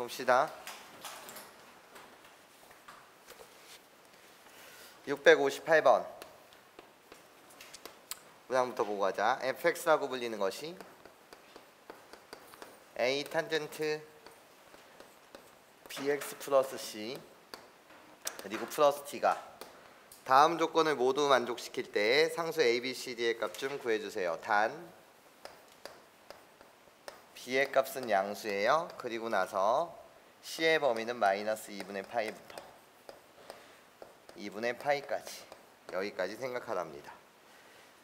봅시다. 658번 문항부터 보고 가자. fx라고 불리는 것이 a 탄젠트 bx 플러스 c 그리고 플러스 t가 다음 조건을 모두 만족시킬 때 상수 a, b, c, d의 값 좀 구해주세요. 단 b의 값은 양수예요. 그리고 나서 c의 범위는 마이너스 2분의 파이부터 2분의 파이까지, 여기까지 생각하랍니다.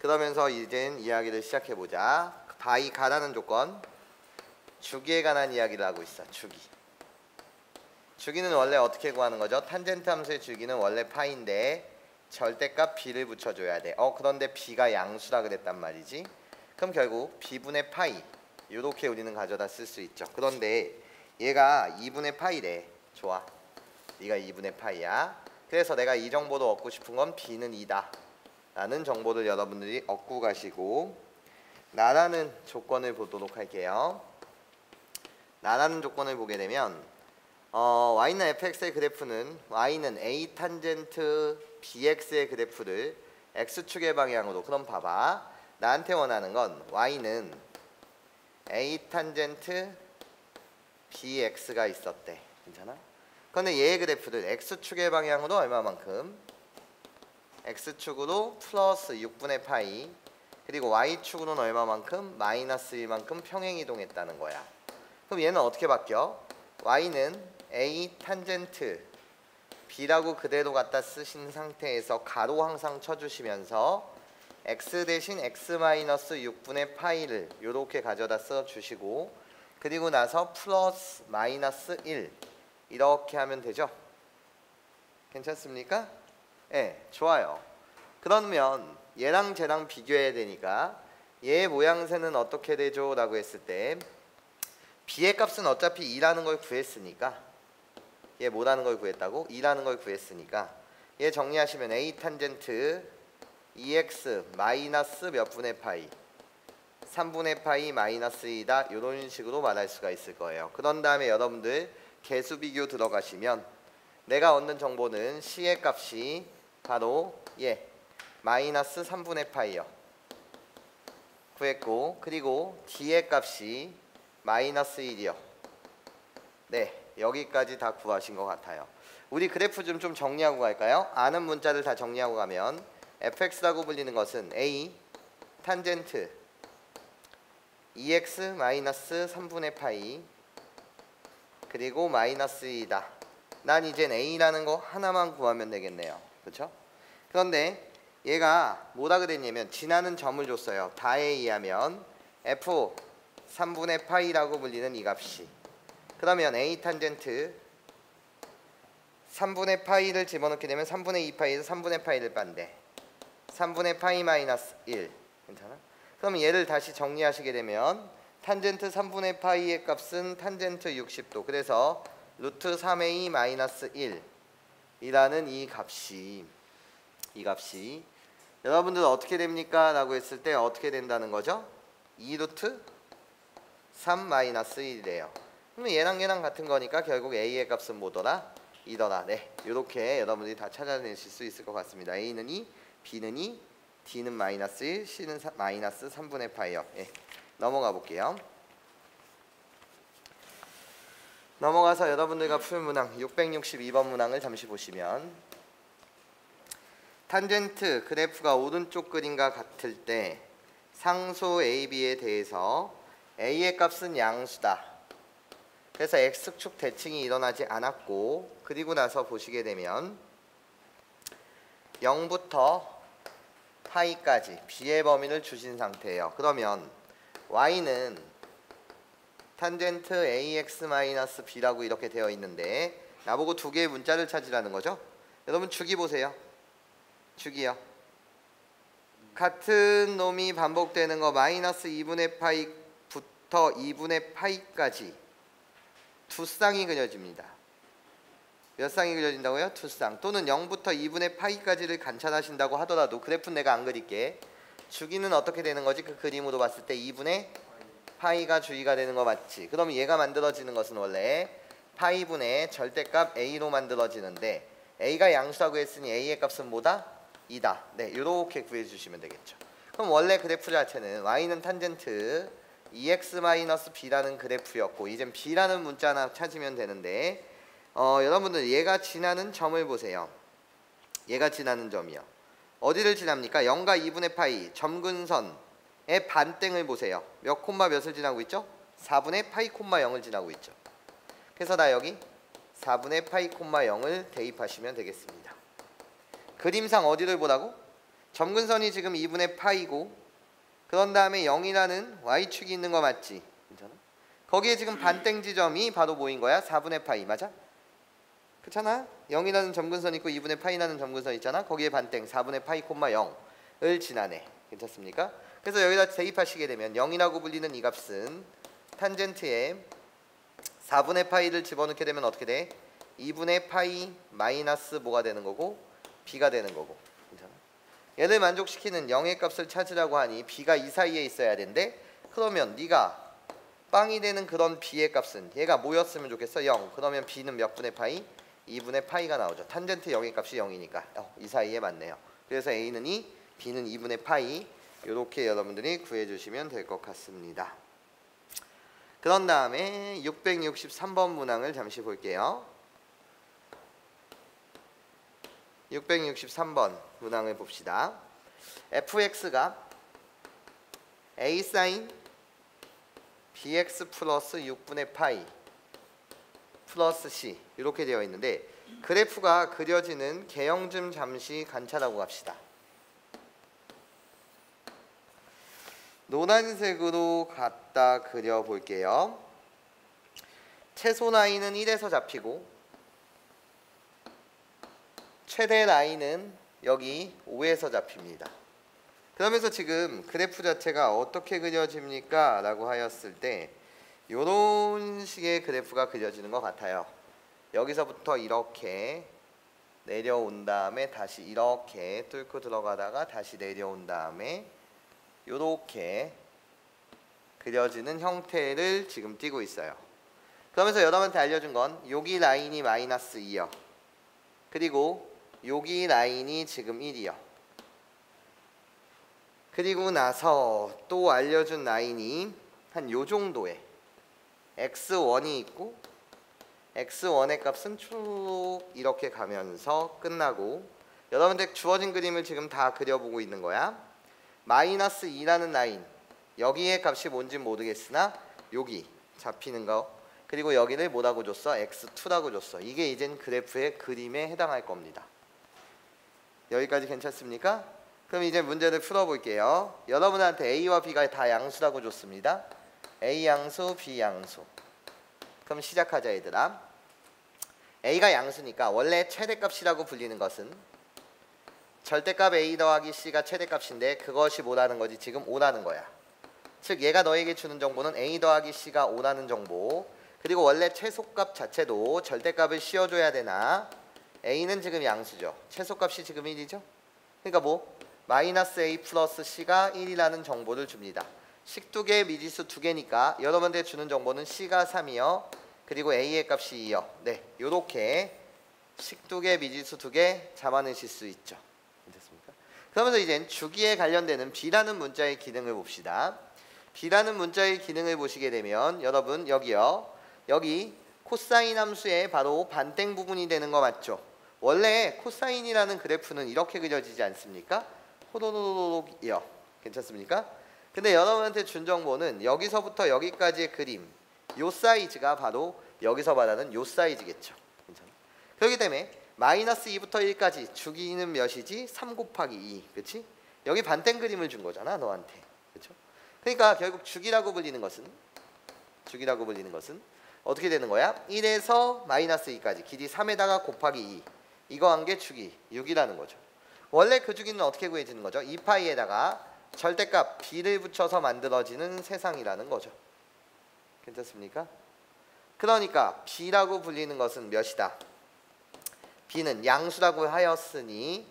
그러면서 이젠 이야기를 시작해보자. 바이 가라는 조건, 주기에 관한 이야기를 하고 있어. 주기는 원래 어떻게 구하는 거죠? 탄젠트 함수의 주기는 원래 파이인데 절대값 b를 붙여줘야 돼. 그런데 b가 양수라 그랬단 말이지. 그럼 결국 b분의 파이 이렇게 우리는 가져다 쓸 수 있죠. 그런데 얘가 2분의 파이래. 좋아, 네가 2분의 파이야. 그래서 내가 이 정보를 얻고 싶은 건 b는 2다 라는 정보를 여러분들이 얻고 가시고, 나라는 조건을 보도록 할게요. 나라는 조건을 보게 되면 y는 fx의 그래프는 y는 a 탄젠트 bx의 그래프를 x축의 방향으로, 그럼 봐봐, 나한테 원하는 건 y는 a 탄젠트 bx가 있었대. 괜찮아? 그런데 얘의 그래프를 x축의 방향으로 얼마만큼? x축으로 플러스 6분의 파이, 그리고 y축으로는 얼마만큼? 마이너스 1만큼 평행이동했다는 거야. 그럼 얘는 어떻게 바뀌어? y는 a 탄젠트 b라고 그대로 갖다 쓰신 상태에서 가로 항상 쳐주시면서 x 대신 x 마이너스 6분의 파이를 이렇게 가져다 써주시고, 그리고 나서 플러스 마이너스 1 이렇게 하면 되죠? 괜찮습니까? 네, 좋아요. 그러면 얘랑 쟤랑 비교해야 되니까 얘의 모양새는 어떻게 되죠? 라고 했을 때 b의 값은 어차피 2라는 걸 구했으니까, 얘 뭐라는 걸 구했다고? 2라는 걸 구했으니까 얘 정리하시면 a 탄젠트 2x 마이너스 몇 분의 파이 3분의 파이 마이너스 2다, 이런 식으로 말할 수가 있을 거예요. 그런 다음에 여러분들 개수 비교 들어가시면 내가 얻는 정보는 c의 값이 바로 마이너스 3분의 파이요 구했고, 그리고 d의 값이 마이너스 1이요. 네, 여기까지 다 구하신 것 같아요. 우리 그래프 좀 정리하고 갈까요? 아는 문자를 다 정리하고 가면 fx라고 불리는 것은 a 탄젠트 2x 마이너스 3분의 파이 그리고 마이너스 2다. 난 이젠 a라는 거 하나만 구하면 되겠네요. 그렇죠? 그런데 얘가 뭐라 그랬냐면 지나는 점을 줬어요. 다에 의하면 f 3분의 파이라고 불리는 이 값이, 그러면 a 탄젠트 3분의 파이를 집어넣게 되면 3분의 2 파이에서 3분의 파이를 빤대 3분의 파이 마이너스 1. 괜찮아? 그럼 얘를 다시 정리하시게 되면 탄젠트 3분의 파이의 값은 탄젠트 60도, 그래서 루트 3a 마이너스 1 이라는 이 값이 여러분들 어떻게 됩니까? 라고 했을 때 어떻게 된다는 거죠? 2루트 3 마이너스 1이래요. 그러면 얘랑 같은 거니까 결국 a의 값은 뭐더라? 2더라. 네, 이렇게 여러분들이 다 찾아내실 수 있을 것 같습니다. a는 2, b는 2, d는 마이너스 1, c는 마이너스 3분의 파이요. 넘어가 볼게요. 넘어가서 여러분들과 풀 문항 662번 문항을 잠시 보시면, 탄젠트 그래프가 오른쪽 그림과 같을 때 상수 AB에 대해서 A의 값은 양수다. 그래서 X축 대칭이 일어나지 않았고, 그리고 나서 보시게 되면 0부터 파이까지 B의 범위를 주신 상태예요. 그러면 Y는 탄젠트 AX-B라고 이렇게 되어 있는데 나보고 두 개의 문자를 찾으라는 거죠. 여러분 주기 보세요. 주기요. 같은 놈이 반복되는 거 마이너스 2분의 파이부터 2분의 파이까지 두 쌍이 그려집니다. 몇 쌍이 그려진다고요? 두 쌍. 또는 0부터 2분의 파이까지를 관찰하신다고 하더라도 그래프는 내가 안 그릴게. 주기는 어떻게 되는 거지? 그 그림으로 봤을 때 2분의 파이가 주기가 되는 거 맞지? 그럼 얘가 만들어지는 것은 원래 파이분의 절대값 a로 만들어지는데 a가 양수라고 했으니 a의 값은 뭐다? 2다. 네, 이렇게 구해주시면 되겠죠. 그럼 원래 그래프 자체는 y는 탄젠트 2x-b라는 그래프였고 이젠 b라는 문자 하나 찾으면 되는데 여러분들 얘가 지나는 점을 보세요. 얘가 지나는 점이요. 어디를 지납니까? 0과 2분의 파이 점근선의 반땡을 보세요. 몇 콤마 몇을 지나고 있죠? 4분의 파이 콤마 0을 지나고 있죠. 그래서 나 여기 4분의 파이 콤마 0을 대입하시면 되겠습니다. 그림상 어디를 보라고? 점근선이 지금 2분의 파이고 그런 다음에 0이라는 y축이 있는 거 맞지? 괜찮아? 거기에 지금 반땡 지점이 바로 뭐인 거야? 4분의 파이 맞아? 그렇잖아? 0이라는 점근선 있고 2분의 파이라는 점근선 있잖아? 거기에 반땡 4분의 파이 콤마 0을 지나네. 괜찮습니까? 그래서 여기다 대입하시게 되면 0이라고 불리는 이 값은 탄젠트에 4분의 파이를 집어넣게 되면 어떻게 돼? 2분의 파이 마이너스 뭐가 되는 거고? b가 되는 거고. 괜찮아? 얘를 만족시키는 0의 값을 찾으라고 하니 b가 이 사이에 있어야 되는데 그러면 네가 빵이 되는 그런 b의 값은 얘가 뭐였으면 좋겠어? 0. 그러면 b는 몇 분의 파이? 2분의 파이가 나오죠. 탄젠트 0의 값이 0이니까 이 사이에 맞네요. 그래서 a는 2, b는 2분의 파이 이렇게 여러분들이 구해주시면 될 것 같습니다. 그런 다음에 663번 문항을 잠시 볼게요. 663번 문항을 봅시다. fx가 a 사인 bx 플러스 6분의 파이 플러스 c 이렇게 되어 있는데 그래프가 그려지는 개형 좀 잠시 관찰하고 갑시다. 노란색으로 갖다 그려볼게요. 최소 라인은 1에서 잡히고 최대 라인은 여기 5에서 잡힙니다. 그러면서 지금 그래프 자체가 어떻게 그려집니까? 라고 하였을 때 이런 식의 그래프가 그려지는 것 같아요. 여기서부터 이렇게 내려온 다음에 다시 이렇게 뚫고 들어가다가 다시 내려온 다음에 이렇게 그려지는 형태를 지금 띄고 있어요. 그러면서 여러분한테 알려준 건 여기 라인이 마이너스 2요. 그리고 여기 라인이 지금 1이요. 그리고 나서 또 알려준 라인이 한 요 정도의 x1이 있고 x1의 값은 쭉 이렇게 가면서 끝나고 여러분들 주어진 그림을 지금 다 그려보고 있는 거야. 마이너스 2라는 라인 여기의 값이 뭔지 모르겠으나 여기 잡히는 거 그리고 여기를 뭐라고 줬어? x2라고 줬어. 이게 이젠 그래프의 그림에 해당할 겁니다. 여기까지 괜찮습니까? 그럼 이제 문제를 풀어볼게요. 여러분한테 a와 b가 다 양수라고 줬습니다. a 양수, b 양수. 그럼 시작하자 얘들아. a가 양수니까 원래 최대값이라고 불리는 것은 절대값 a 더하기 c가 최대값인데 그것이 뭐라는 거지? 지금 5라는 거야. 즉 얘가 너에게 주는 정보는 a 더하기 c가 5라는 정보. 그리고 원래 최소값 자체도 절대값을 씌워줘야 되나 a는 지금 양수죠. 최소값이 지금 1이죠. 그러니까 뭐? 마이너스 a 플러스 c가 1이라는 정보를 줍니다. 식두개 미지수 2개니까 여러분들 주는 정보는 c가 3이요. 그리고 a의 값이 2요. 네, 요렇게 식두개 미지수 2개 잡아내실 수 있죠. 됐습니까? 그러면서 이젠 주기에 관련되는 b라는 문자의 기능을 봅시다. b라는 문자의 기능을 보시게 되면 여러분 여기요. 여기 코사인 함수의 바로 반땡 부분이 되는 거 맞죠? 원래 코사인이라는 그래프는 이렇게 그려지지 않습니까? 호로로로록이요. 괜찮습니까? 근데 여러분한테 준 정보는 여기서부터 여기까지의 그림 요 사이즈가 바로 여기서 말하는 요 사이즈겠죠. 괜찮아? 그렇기 때문에 마이너스 2부터 1까지 주기는 몇이지? 3 곱하기 2 그렇지? 여기 반땡 그림을 준 거잖아 너한테. 그렇죠? 그러니까 결국 주기라고 불리는 것은 어떻게 되는 거야? 1에서 마이너스 2까지 길이 3에다가 곱하기 2 이거 한 게 주기 6이라는 거죠. 원래 그 주기는 어떻게 구해지는 거죠? 2파이에다가 절대값 b를 붙여서 만들어지는 세상이라는 거죠. 괜찮습니까? 그러니까 b라고 불리는 것은 몇이다? b는 양수라고 하였으니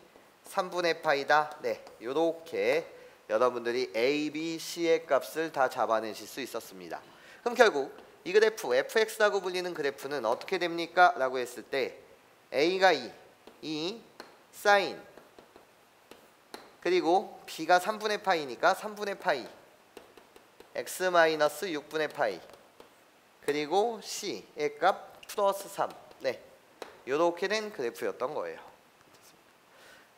3분의 파이다. 네, 요렇게 여러분들이 a, b, c의 값을 다 잡아내실 수 있었습니다. 그럼 결국 이 그래프 fx라고 불리는 그래프는 어떻게 됩니까? 라고 했을 때 a가 2 사인 그리고 b가 3분의 파이니까 3분의 파이 x 마이너스 6분의 파이 그리고 c의 값 플러스 3 네, 이렇게 된 그래프였던 거예요.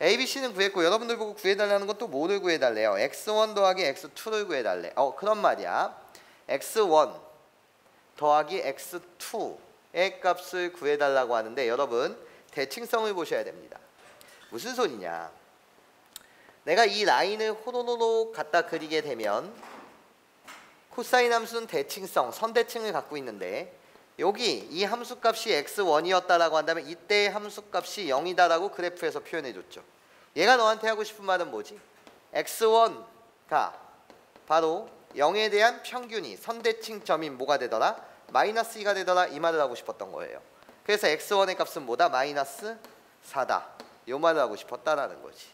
A, B, C는 구했고 여러분들 보고 구해달라는 건 또 뭐를 구해달래요? x1 더하기 x2를 구해달래. 그런 말이야. x1 더하기 x2의 값을 구해달라고 하는데 여러분 대칭성을 보셔야 됩니다. 무슨 소리냐? 내가 이 라인을 호로로로 갖다 그리게 되면 코사인 함수는 대칭성, 선대칭을 갖고 있는데 여기 이 함수값이 x1이었다라고 한다면 이때의 함수값이 0이다라고 그래프에서 표현해줬죠. 얘가 너한테 하고 싶은 말은 뭐지? x1가 바로 0에 대한 평균이 선대칭점인 뭐가 되더라? 마이너스 2가 되더라 이 말을 하고 싶었던 거예요. 그래서 x1의 값은 뭐다? 마이너스 4다. 이 말을 하고 싶었다라는 거지.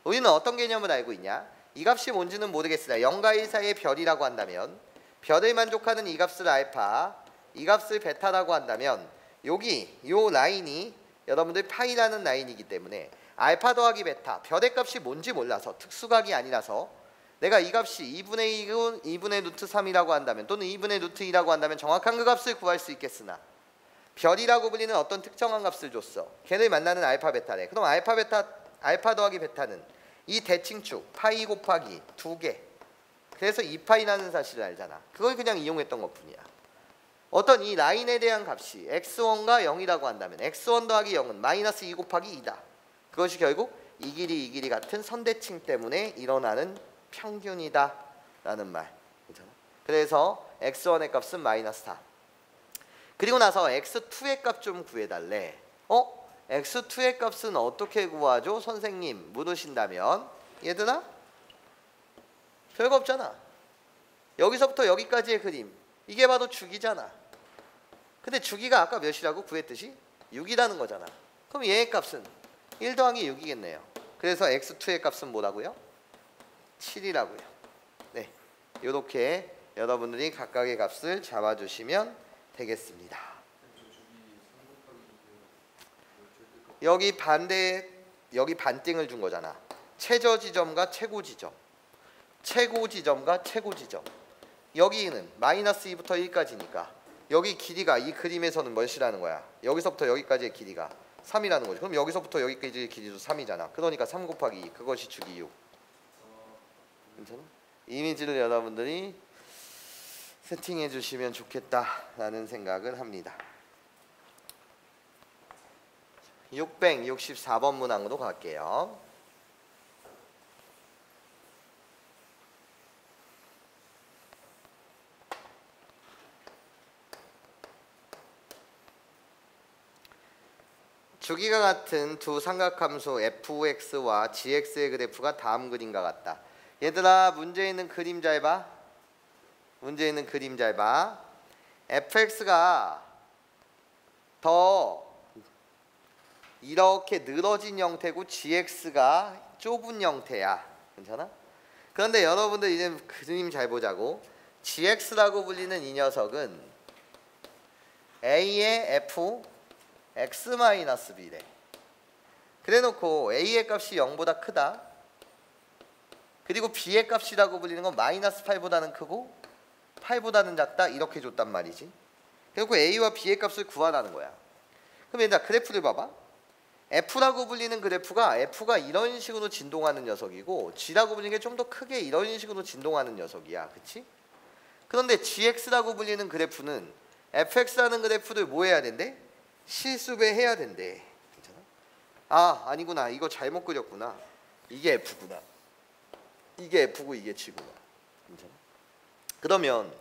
우리는 어떤 개념을 알고 있냐? 이 값이 뭔지는 모르겠으나 0과 1 사이의 별이라고 한다면 별을 만족하는 이 값을 알파 이 값을 베타라고 한다면 여기 요 라인이 여러분들 파이라는 라인이기 때문에 알파 더하기 베타 별의 값이 뭔지 몰라서 특수각이 아니라서 내가 이 값이 2분의 2군 2분의 루트 3이라고 한다면 또는 2분의 루트 2라고 한다면 정확한 그 값을 구할 수 있겠으나 별이라고 불리는 어떤 특정한 값을 줬어. 걔를 만나는 알파 베타래. 그럼 알파 더하기 베타는 이 대칭축 파이 곱하기 2개 그래서 2파이라는 사실을 알잖아. 그걸 그냥 이용했던 것뿐이야. 어떤 이 라인에 대한 값이 x1과 0이라고 한다면 x1 더하기 0은 마이너스 2 곱하기 2다. 그것이 결국 이 길이 같은 선대칭 때문에 일어나는 평균이다 라는 말. 그래서 x1의 값은 마이너스 4. 그리고 나서 x2의 값 좀 구해달래. x2의 값은 어떻게 구하죠? 선생님 물으신다면 얘들아 별거 없잖아. 여기서부터 여기까지의 그림 이게 바로 주기잖아. 근데 주기가 아까 몇이라고 구했듯이 6이라는 거잖아. 그럼 얘의 값은 1 더하기 6이겠네요. 그래서 x2의 값은 뭐라고요? 7이라고요. 네, 이렇게 여러분들이 각각의 값을 잡아주시면 되겠습니다. 여기 반띵을 준 거잖아. 최저 지점과 최고 지점, 최고 지점과 최고 지점. 여기는 마이너스 2부터 1까지니까 여기 길이가 이 그림에서는 몇이라는 거야? 여기서부터 여기까지의 길이가 3이라는 거죠. 그럼 여기서부터 여기까지의 길이도 3이잖아. 그러니까 3 곱하기 2 그것이 주기 6. 괜찮아? 이미지를 여러분들이 세팅해 주시면 좋겠다라는 생각을 합니다. 664번 문항으로 갈게요. 주기가 같은 두 삼각함수 fx와 gx의 그래프가 다음 그림과 같다. 얘들아 문제 있는 그림 잘 봐. 문제 있는 그림 잘 봐. fx가 더 이렇게 늘어진 형태고 gx가 좁은 형태야. 괜찮아? 그런데 여러분들 이제 그림 잘 보자고. gx라고 불리는 이 녀석은 a의 f x-b래. 그래놓고 a의 값이 0보다 크다. 그리고 b의 값이라고 불리는 건 마이너스 8보다는 크고 8보다는 작다. 이렇게 줬단 말이지. 그리고 a와 b의 값을 구하라는 거야. 그럼 얘들아 그래프를 봐봐. f라고 불리는 그래프가 f가 이런 식으로 진동하는 녀석이고 g라고 불리는 게 좀 더 크게 이런 식으로 진동하는 녀석이야. 그치? 그런데 gx라고 불리는 그래프는 fx라는 그래프를 뭐 해야 된대? 실수배 해야 된대. 괜찮아? 아니구나. 이거 잘못 그렸구나. 이게 f구나. 이게 f고 이게 g구나. 괜찮아? 그러면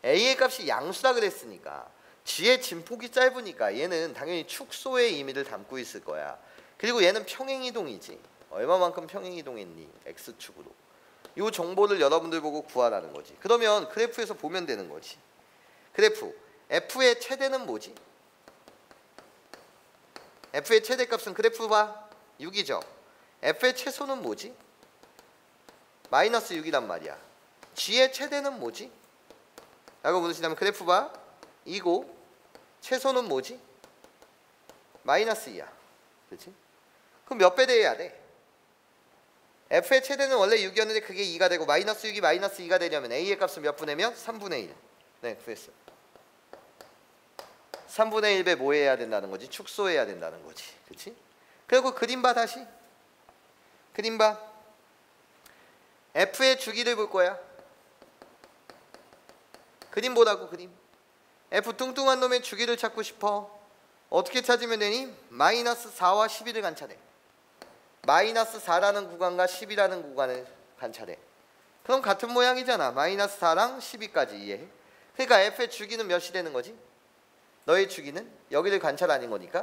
a의 값이 양수라 그랬으니까 g의 진폭이 짧으니까 얘는 당연히 축소의 의미를 담고 있을 거야. 그리고 얘는 평행이동이지. 얼마만큼 평행이동했니? x축으로. 이 정보를 여러분들 보고 구하라는 거지. 그러면 그래프에서 보면 되는 거지. 그래프 f의 최대는 뭐지? f의 최대값은 그래프 봐. 6이죠. f의 최소는 뭐지? 마이너스 6이란 말이야. g의 최대는 뭐지? 라고 묻으시다면 그래프 봐. 2고 최소는 뭐지? 마이너스 2야. 그렇지? 그럼 몇 배 돼야 돼? f의 최대는 원래 6이었는데 그게 2가 되고 마이너스 6이 마이너스 2가 되려면 a의 값은 몇 분의면? 3분의 1. 네, 구했어요. 3분의 1배 뭐 해야 된다는 거지? 축소해야 된다는 거지. 그렇지? 그리고 그림 봐 다시. 그림 봐. f의 주기를 볼 거야. 그림 보라고 그림. f 뚱뚱한 놈의 주기를 찾고 싶어. 어떻게 찾으면 되니? 마이너스 4와 11을 관찰해. 마이너스 4라는 구간과 10이라는 구간을 관찰해. 그럼 같은 모양이잖아. 마이너스 4랑 12까지 이해해. 그러니까 f의 주기는 몇이 되는 거지? 너의 주기는 여기를 관찰 아닌 거니까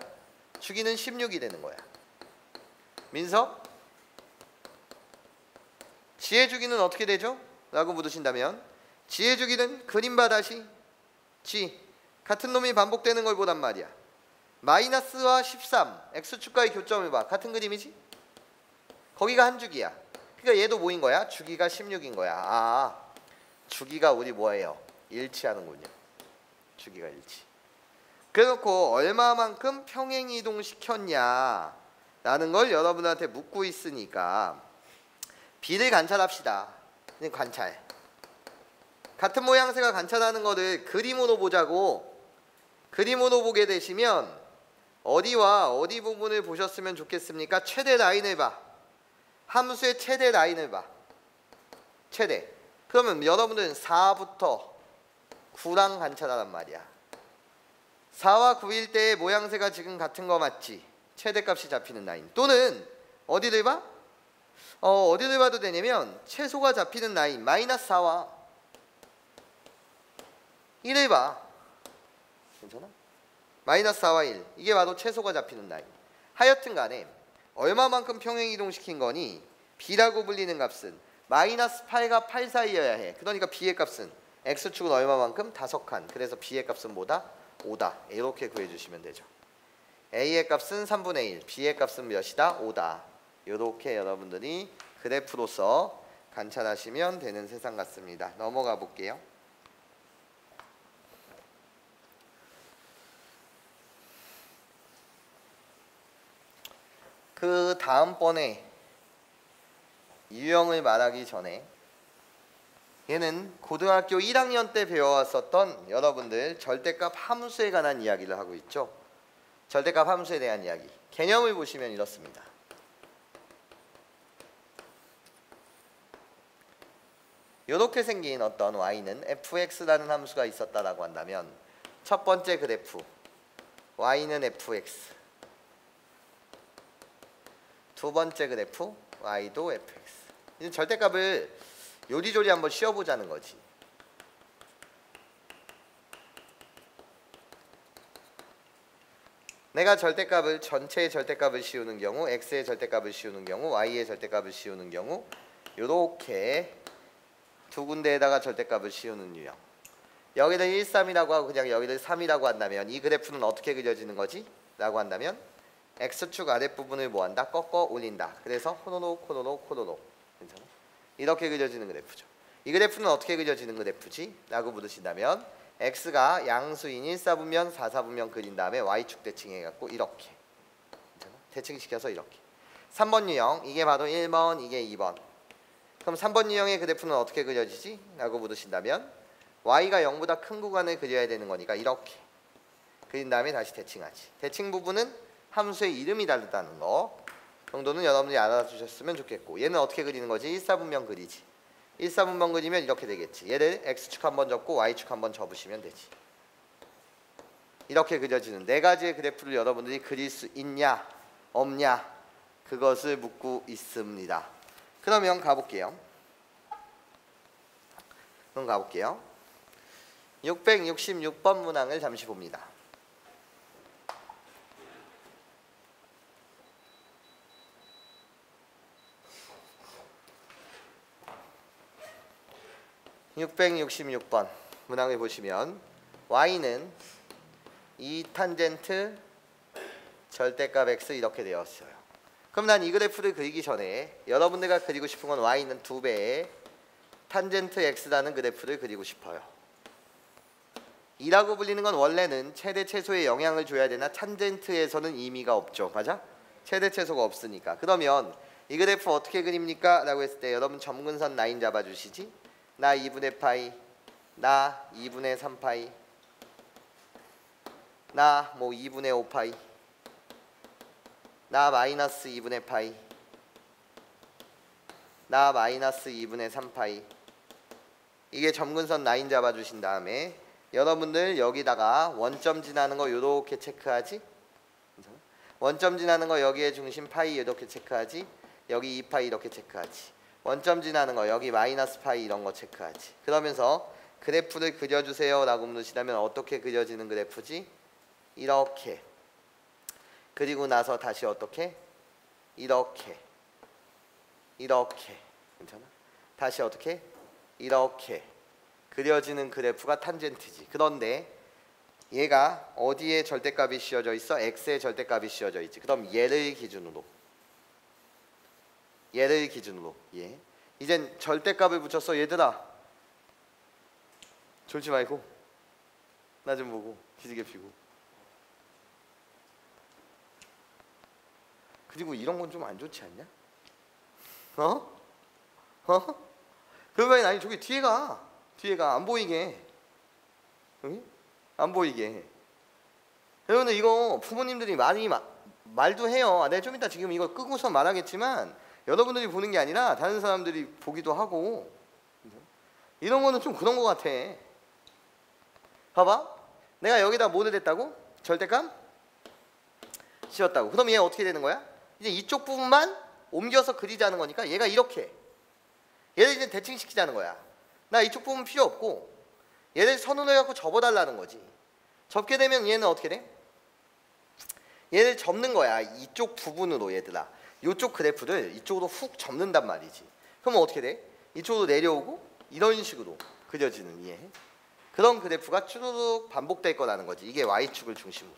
주기는 16이 되는 거야. 민서? 지의 주기는 어떻게 되죠? 라고 물으신다면 지의 주기는 그림 봐 다시. G 같은 놈이 반복되는 걸 보단 말이야. 마이너스와 13 x축과의 교점을 봐. 같은 그림이지? 거기가 한 주기야. 그러니까 얘도 뭐인 거야? 주기가 16인 거야. 아, 주기가 우리 뭐예요? 일치하는군요. 주기가 일치. 그래놓고 얼마만큼 평행 이동시켰냐 라는 걸 여러분한테 묻고 있으니까 B를 관찰합시다. 관찰. 같은 모양새가 관찰하는 거를 그림으로 보자고. 그림으로 보게 되시면 어디와 어디 부분을 보셨으면 좋겠습니까? 최대 라인을 봐. 함수의 최대 라인을 봐. 최대. 그러면 여러분들은 4부터 9랑 관찰하란 말이야. 4와 9일 때의 모양새가 지금 같은 거 맞지? 최대값이 잡히는 라인. 또는 어디를 봐? 어디를 봐도 되냐면 최소가 잡히는 라인 마이너스 4와 1을 봐. 괜찮아? 마이너스 4와 1 이게 바로 최소가 잡히는 라인. 하여튼 간에 얼마만큼 평행 이동시킨 거니 B라고 불리는 값은 마이너스 8과 8 사이여야 해. 그러니까 B의 값은 X축은 얼마만큼? 5칸. 그래서 B의 값은 뭐다? 5다. 이렇게 구해주시면 되죠. A의 값은 3분의 1, B의 값은 몇이다? 5다. 이렇게 여러분들이 그래프로서 관찰하시면 되는 세상 같습니다. 넘어가 볼게요. 그 다음번에 유형을 말하기 전에 얘는 고등학교 1학년 때 배워왔었던 여러분들 절대값 함수에 관한 이야기를 하고 있죠. 절대값 함수에 대한 이야기. 개념을 보시면 이렇습니다. 이렇게 생긴 어떤 y는 fx라는 함수가 있었다라고 한다면 첫 번째 그래프 y는 fx, 두 번째 그래프 y도 fx. 이제 절대값을 요리조리 한번 씌워보자는 거지. 내가 절대값을 전체의 절대값을 씌우는 경우, x의 절대값을 씌우는 경우, y의 절대값을 씌우는 경우 요렇게 두 군데에다가 절대값을 씌우는 유형. 여기를 1, 3이라고 하고 그냥 여기를 3이라고 한다면 이 그래프는 어떻게 그려지는 거지? 라고 한다면 x축 아랫부분을 뭐한다? 꺾어 올린다. 그래서 호로록 호로록 호로록. 괜찮아? 이렇게 그려지는 그래프죠. 이 그래프는 어떻게 그려지는 그래프지? 라고 물으신다면 x가 양수인 1, 4분면 4, 4분면 그린 다음에 y축 대칭해갖고 이렇게. 괜찮아? 대칭시켜서 이렇게. 3번 유형, 이게 바로 1번, 이게 2번. 그럼 3번 유형의 그래프는 어떻게 그려지지? 라고 물으신다면 y가 0보다 큰 구간을 그려야 되는 거니까 이렇게 그린 다음에 다시 대칭하지. 대칭 부분은 함수의 이름이 다르다는 거 정도는 여러분들이 알아주셨으면 좋겠고, 얘는 어떻게 그리는 거지? 1, 4분면 그리지. 1, 4분면 그리면 이렇게 되겠지. 얘를 x축 한번 접고 y축 한번 접으시면 되지. 이렇게 그려지는 네 가지의 그래프를 여러분들이 그릴 수 있냐 없냐 그것을 묻고 있습니다. 그러면 가볼게요. 666번 문항을 잠시 봅니다. (666번) 문항을 보시면 y는 2탄젠트 절대값 x 이렇게 되었어요. 그럼 난 이 그래프를 그리기 전에 여러분들과 그리고 싶은 건 y는 2배의 탄젠트 x라는 그래프를 그리고 싶어요. 2라고 불리는 건 원래는 최대 최소의 영향을 줘야 되나 탄젠트에서는 의미가 없죠. 맞아? 최대 최소가 없으니까. 그러면 이 그래프 어떻게 그립니까? 라고 했을 때 여러분 점근선 라인 잡아주시지. 나 2분의 파이, 나 2분의 3파이, 나 뭐 2분의 5파이, 나 마이너스 2분의 파이, 나 마이너스 2분의 3파이. 이게 점근선 라인 잡아주신 다음에 여러분들 여기다가 원점 지나는 거 요렇게 체크하지. 원점 지나는 거 여기에 중심 파이 이렇게 체크하지. 여기 2파이 이렇게 체크하지. 원점 지나는 거 여기 마이너스 파이 이런 거 체크하지. 그러면서 그래프를 그려주세요 라고 물으시다면 어떻게 그려지는 그래프지? 이렇게. 그리고 나서 다시 어떻게? 이렇게. 이렇게. 괜찮아? 다시 어떻게? 이렇게. 그려지는 그래프가 탄젠트지. 그런데 얘가 어디에 절대값이 씌워져 있어? x의 절대값이 씌워져 있지. 그럼 얘를 기준으로 예. 이젠 절대값을 붙였어. 얘들아 졸지 말고 나 좀 보고 기지개 피고. 그리고 이런 건 좀 안 좋지 않냐? 그러면 아니 저기 뒤에가 안 보이게. 여기? 안 보이게. 여러분들 이거 부모님들이 많이 말도 해요. 내가 좀 이따 지금 이거 끄고서 말하겠지만 여러분들이 보는 게 아니라 다른 사람들이 보기도 하고. 이런 거는 좀 그런 거 같아. 봐봐. 내가 여기다 뭐를 했다고? 절대값? 씌웠다고. 그럼 얘 어떻게 되는 거야? 이제 이쪽 부분만 옮겨서 그리자는 거니까 얘가 이렇게. 얘를 이제 대칭시키자는 거야. 나 이쪽 부분 필요 없고 얘를 선으로 해갖고 접어달라는 거지. 접게 되면 얘는 어떻게 돼? 얘를 접는 거야. 이쪽 부분으로 얘들아. 이쪽 그래프를 이쪽으로 훅 접는단 말이지. 그러면 어떻게 돼? 이쪽으로 내려오고 이런 식으로 그려지는 이해. 그런 그래프가 쭈루룩 반복될 거라는 거지. 이게 Y축을 중심으로.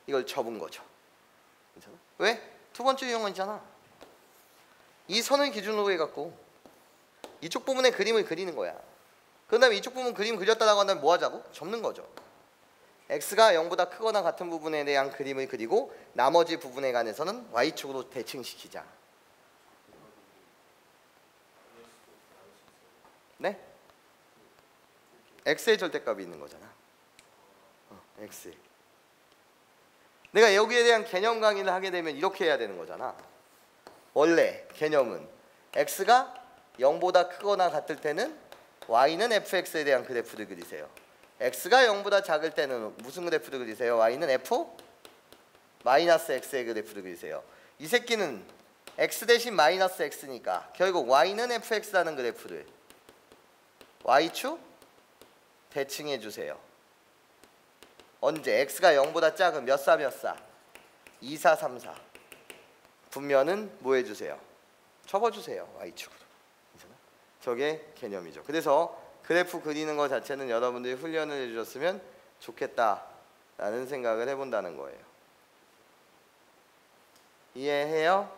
이걸 접은 거죠. 괜찮아? 왜? 두 번째 유형이잖아. 이 선을 기준으로 해갖고 이쪽 부분에 그림을 그리는 거야. 그 다음에 이쪽 부분 그림 그렸다라고 한다면 뭐 하자고? 접는 거죠. x가 0보다 크거나 같은 부분에 대한 그림을 그리고 나머지 부분에 관해서는 y축으로 대칭시키자. 네? x의 절대값이 있는 거잖아. x. 내가 여기에 대한 개념 강의를 하게 되면 이렇게 해야 되는 거잖아. 원래 개념은 x가 0보다 크거나 같을 때는 y는 fx에 대한 그래프를 그리세요. x가 0보다 작을 때는 무슨 그래프를 그리세요? y는 f 마이너스 x의 그래프를 그리세요. 이 새끼는 x 대신 마이너스 x니까 결국 y는 fx라는 그래프를 y축 대칭해 주세요. 언제? x가 0보다 작은 몇 사 몇 사? 2, 4, 3, 4. 분면은 뭐 해주세요? 접어주세요. y축으로. 저게 개념이죠. 그래서 그래프 그리는 것 자체는 여러분들이 훈련을 해주셨으면 좋겠다라는 생각을 해본다는 거예요. 이해해요?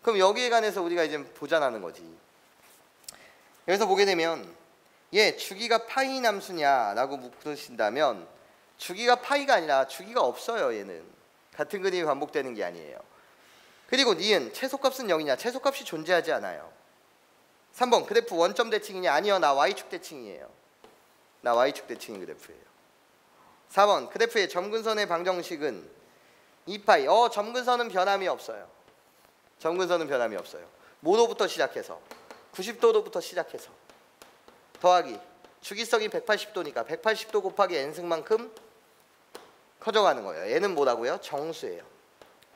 그럼 여기에 관해서 우리가 이제 보자라는 거지. 여기서 보게 되면 얘 주기가 파이 함수냐라고 묻으신다면 주기가 파이가 아니라 주기가 없어요. 얘는 같은 그림이 반복되는 게 아니에요. 그리고 니은 최소값은 0이냐? 최소값이 존재하지 않아요. 3번 그래프 원점 대칭이냐? 아니요, 나 y축 대칭이에요. 나 y축 대칭인 그래프예요. 4번 그래프의 점근선의 방정식은 2파이. 점근선은 변함이 없어요. 점근선은 변함이 없어요. 뭐로부터 시작해서 90도로부터 시작해서 더하기 주기성이 180도니까 180도 곱하기 n승만큼 커져가는 거예요. 얘는 뭐라고요? 정수예요.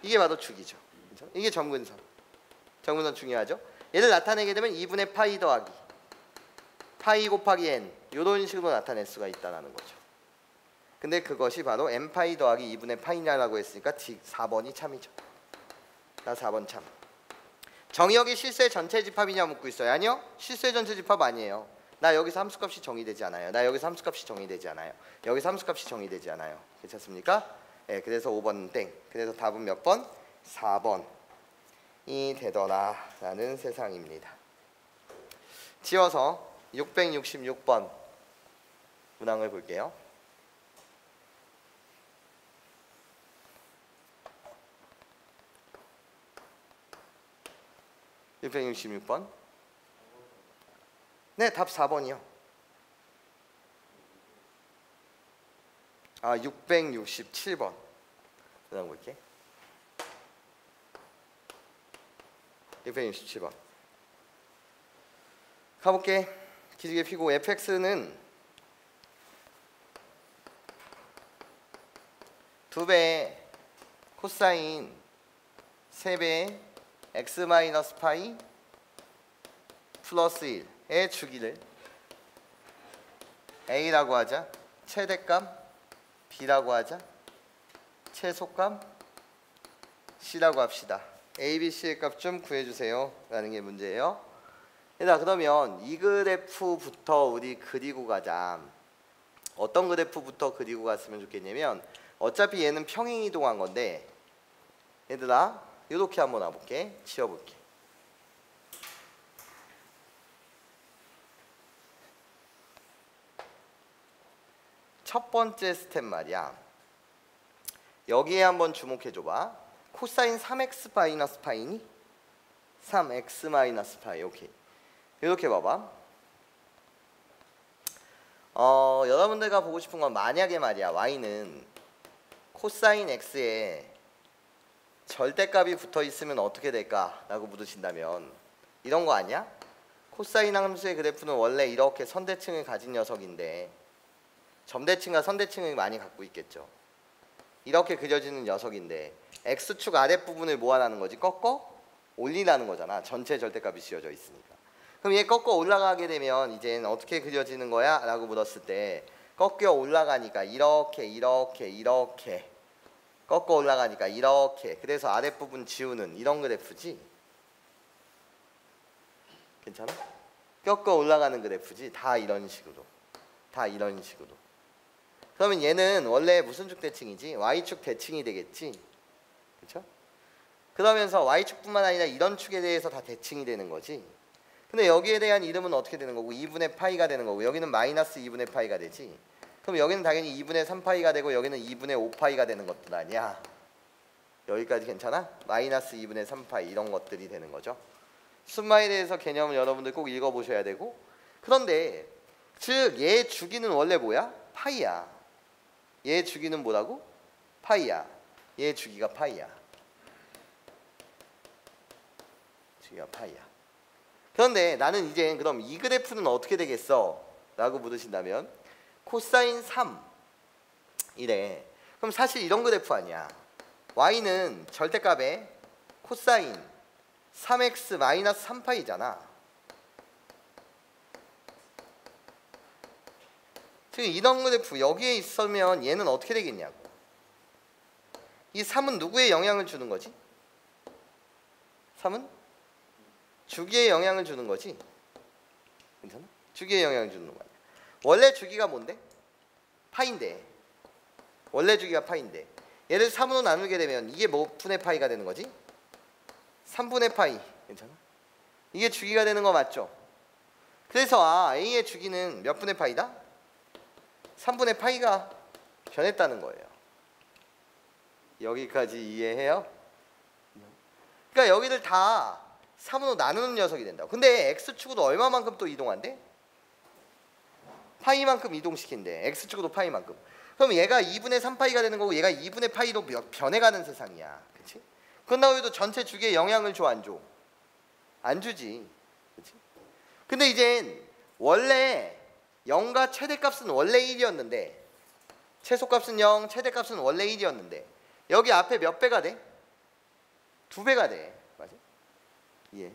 이게 바로 주기죠. 그렇죠? 이게 점근선. 점근선 중요하죠. 얘를 나타내게 되면 2분의 파이 더하기 파이 곱하기 n 이런 식으로 나타낼 수가 있다는 거죠. 근데 그것이 바로 n파이 더하기 2분의 파이냐라고 했으니까 4번이 참이죠. 나 4번 참. 정의역이 실수의 전체 집합이냐 묻고 있어요. 아니요. 실수의 전체 집합 아니에요. 나 여기서 함수값이 정의되지 않아요. 나 여기서 함수값이 정의되지 않아요. 여기서 함수값이 정의되지 않아요. 괜찮습니까? 네, 그래서 5번은 땡. 그래서 답은 몇 번? 4번이 되더라라는 세상입니다. 지워서 666번 문항을 볼게요. (666번) 네, 답 4번이요. 667번 문항 볼게. 667번 가볼게. 기지개 피고 fx는 2배의 코사인 3배의 x 마이너스 파이 플러스 1의 주기를 a라고 하자, 최대값 b라고 하자, 최소값 c라고 합시다. a, b, c의 값 좀 구해주세요 라는 게 문제예요. 얘들아, 그러면 이 그래프부터 우리 그리고 가자. 어떤 그래프부터 그리고 갔으면 좋겠냐면, 어차피 얘는 평행이동한 건데, 얘들아 이렇게 한번 와볼게. 지워볼게. 첫 번째 스텝 말이야. 여기에 한번 주목해줘봐. 코사인 3x 마이너스 파이니? 3x 마이너스 파이. 오케이. 이렇게 봐봐. 여러분들가 보고 싶은 건, 만약에 말이야 y는 코사인 x에 절대값이 붙어 있으면 어떻게 될까? 라고 물으신다면 이런 거 아니야? 코사인 함수의 그래프는 원래 이렇게 선대칭을 가진 녀석인데, 점대칭과 선대칭을 많이 갖고 있겠죠. 이렇게 그려지는 녀석인데 x축 아랫부분을 뭐 하라는 거지? 꺾어 올리라는 거잖아. 전체 절대값이 씌워져 있으니까. 그럼 얘 꺾어 올라가게 되면 이제는 어떻게 그려지는 거야? 라고 물었을 때, 꺾여 올라가니까 이렇게 이렇게 이렇게 꺾어 올라가니까 이렇게, 그래서 아랫부분 지우는 이런 그래프지. 괜찮아? 꺾어 올라가는 그래프지. 다 이런 식으로, 다 이런 식으로. 그러면 얘는 원래 무슨 축 대칭이지? y축 대칭이 되겠지. 그렇죠? 그러면서 y축뿐만 아니라 이런 축에 대해서 다 대칭이 되는 거지. 근데 여기에 대한 이름은 어떻게 되는 거고? 2분의 파이가 되는 거고, 여기는 마이너스 2분의 파이가 되지. 그럼 여기는 당연히 2분의 3파이가 되고, 여기는 2분의 5파이가 되는 것들 아니야. 여기까지 괜찮아? 마이너스 2분의 3파이 이런 것들이 되는 거죠. 순마에 대해서 개념을 여러분들 꼭 읽어보셔야 되고, 그런데 즉 얘 주기는 원래 뭐야? 파이야. 얘 주기는 뭐라고? 파이야. 얘 주기가 파이야. 주기가 파이야. 그런데 나는 이제 그럼 이 그래프는 어떻게 되겠어? 라고 물으신다면, 코사인 3 이래. 그럼 사실 이런 그래프 아니야. y는 절대값에 코사인 3x 마이너스 3파이잖아. 지금 이런 그래프 여기에 있으면 얘는 어떻게 되겠냐고. 이 3은 누구에 영향을 주는 거지? 3은 주기에 영향을 주는 거지. 괜찮아? 주기에 영향을 주는 거 아니야. 원래 주기가 뭔데? 파인데. 원래 주기가 파인데, 얘를 3으로 나누게 되면 이게 몇 분의 파이가 되는 거지? 3분의 파이. 괜찮아? 이게 주기가 되는 거 맞죠? 그래서 A의 주기는 몇 분의 파이다? 3분의 파이가 변했다는 거예요. 여기까지 이해해요? 그러니까 여기를 다 3으로 나누는 녀석이 된다고. 근데 x축으로 얼마만큼 또 이동한대? 파이만큼 이동시킨대. x축으로 파이만큼. 그럼 얘가 2분의 3파이가 되는 거고, 얘가 2분의 파이로 변해가는 세상이야. 그치? 그런다고 해도 전체 주기에 영향을 줘, 안 줘? 안 주지. 그치? 근데 이젠 원래 0과 최대값은 원래 1이었는데, 최소값은 0, 최대값은 원래 1이었는데 여기 앞에 몇 배가 돼? 2배가 돼. 맞아? 예.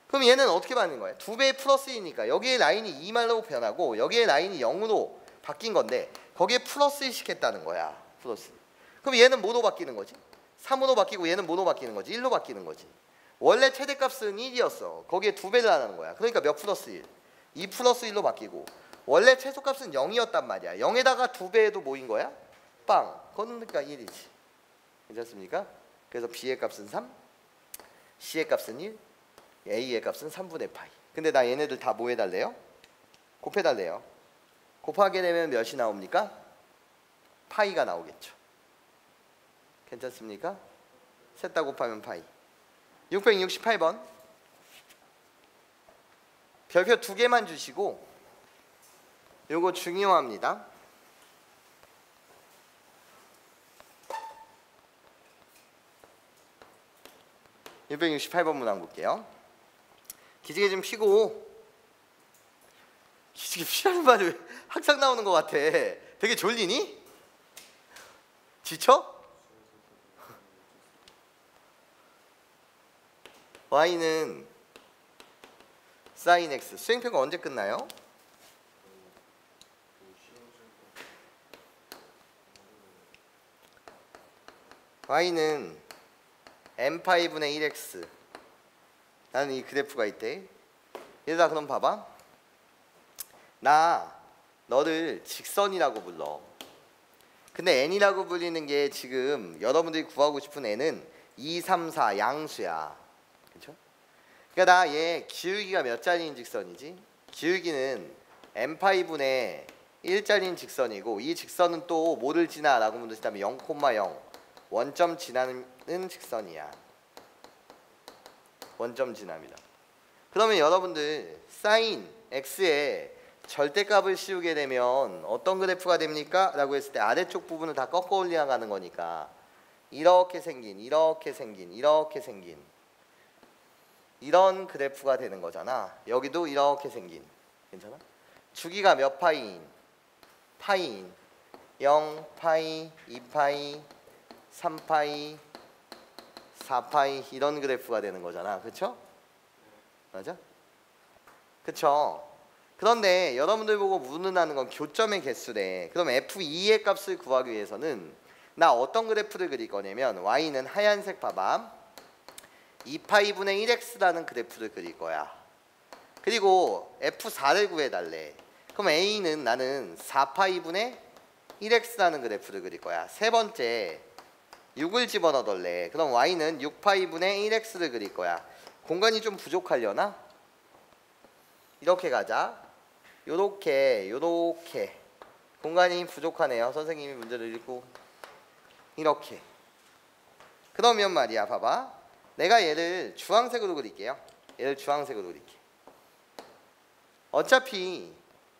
그럼 얘는 어떻게 받는 거야? 2배 플러스 2니까 여기에 라인이 2말로 변하고 여기에 라인이 0으로 바뀐 건데, 거기에 플러스 1씩 했다는 거야. 플러스. 그럼 얘는 뭐로 바뀌는 거지? 3으로 바뀌고, 얘는 뭐로 바뀌는 거지? 1로 바뀌는 거지. 원래 최대값은 1이었어. 거기에 2배를 하는 거야. 그러니까 몇 플러스 1? 2 플러스 1로 바뀌고, 원래 최소값은 0이었단 말이야. 0에다가 2배에도 뭐인 거야? 빵. 그러니까 1이지. 괜찮습니까? 그래서 B의 값은 3, C의 값은 1, A의 값은 3분의 파이. 근데 나 얘네들 다 뭐 해달래요? 곱해달래요. 곱하게 되면 몇이 나옵니까? 파이가 나오겠죠. 괜찮습니까? 셋 다 곱하면 파이. 668번. 별표 2개만 주시고 요거 중요합니다. (668번) 문항 볼게요. 기지개 좀 피고. 기지개 피라는 말이 왜 항상 나오는 것 같아. 되게 졸리니? 지쳐? y는 sin x. 수행표가 언제 끝나요? y는 n파이분의 1x. 나는 이 그래프가 있대. 얘들아 그럼 봐봐. 나 너를 직선이라고 불러. 근데 n이라고 불리는 게 지금 여러분들이 구하고 싶은 n은 2, 3, 4 양수야. 그렇죠? 그러니까 나 얘 기울기가 몇 자리인 직선이지? 기울기는 n파이분의 1자리인 직선이고 이 직선은 또 뭐를 지나? 라고 물으시다면 0,0 원점 지나는 직선이야. 원점 지납니다. 그러면 여러분들 sin x에 절대값을 씌우게 되면 어떤 그래프가 됩니까? 라고 했을 때 아래쪽 부분을 다 꺾어 올려가는 거니까 이렇게 생긴, 이렇게 생긴, 이렇게 생긴 이런 그래프가 되는 거잖아. 여기도 이렇게 생긴. 괜찮아? 주기가 몇 파이인? 파이인. 0파이, 2파이, 3파이, 4파이 이런 그래프가 되는 거잖아. 그쵸? 맞아? 그쵸? 그런데 여러분들 보고 묻는다는 건 교점의 개수래. 그럼 F2의 값을 구하기 위해서는 나 어떤 그래프를 그릴 거냐면 y는 하얀색 봐봐. 2파이분의 1x라는 그래프를 그릴 거야. 그리고 F4를 구해달래. 그럼 a는 나는 4파이분의 1x라는 그래프를 그릴 거야. 세 번째 6을 집어넣어달래. 그럼 y는 6파이분의 1x를 그릴 거야. 공간이 좀 부족하려나? 이렇게 가자. 요렇게 요렇게 공간이 부족하네요. 선생님이 문제를 읽고 이렇게. 그러면 말이야 봐봐. 내가 얘를 주황색으로 그릴게요. 얘를 주황색으로 그릴게. 어차피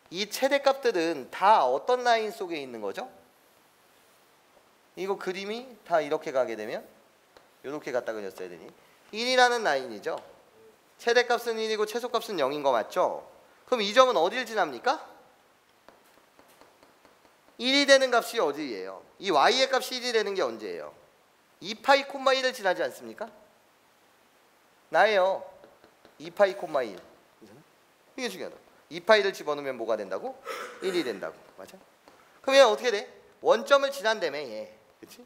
이 최대값들은 다 어떤 라인 속에 있는 거죠? 이거 그림이 다 이렇게 가게 되면 이렇게 갖다 그렸어야 되니 1이라는 라인이죠. 최대값은 1이고 최소값은 0인 거 맞죠? 그럼 이 점은 어디를 지납니까? 1이 되는 값이 어디예요? 이 y의 값이 1이 되는 게 언제예요? 2파이 콤마 1을 지나지 않습니까? 나예요. 2파이 콤마 1. 이게 중요하다. 2파이를 집어넣으면 뭐가 된다고? 1이 된다고. 맞아? 그럼 얘 어떻게 돼? 원점을 지난다며 얘. 그치?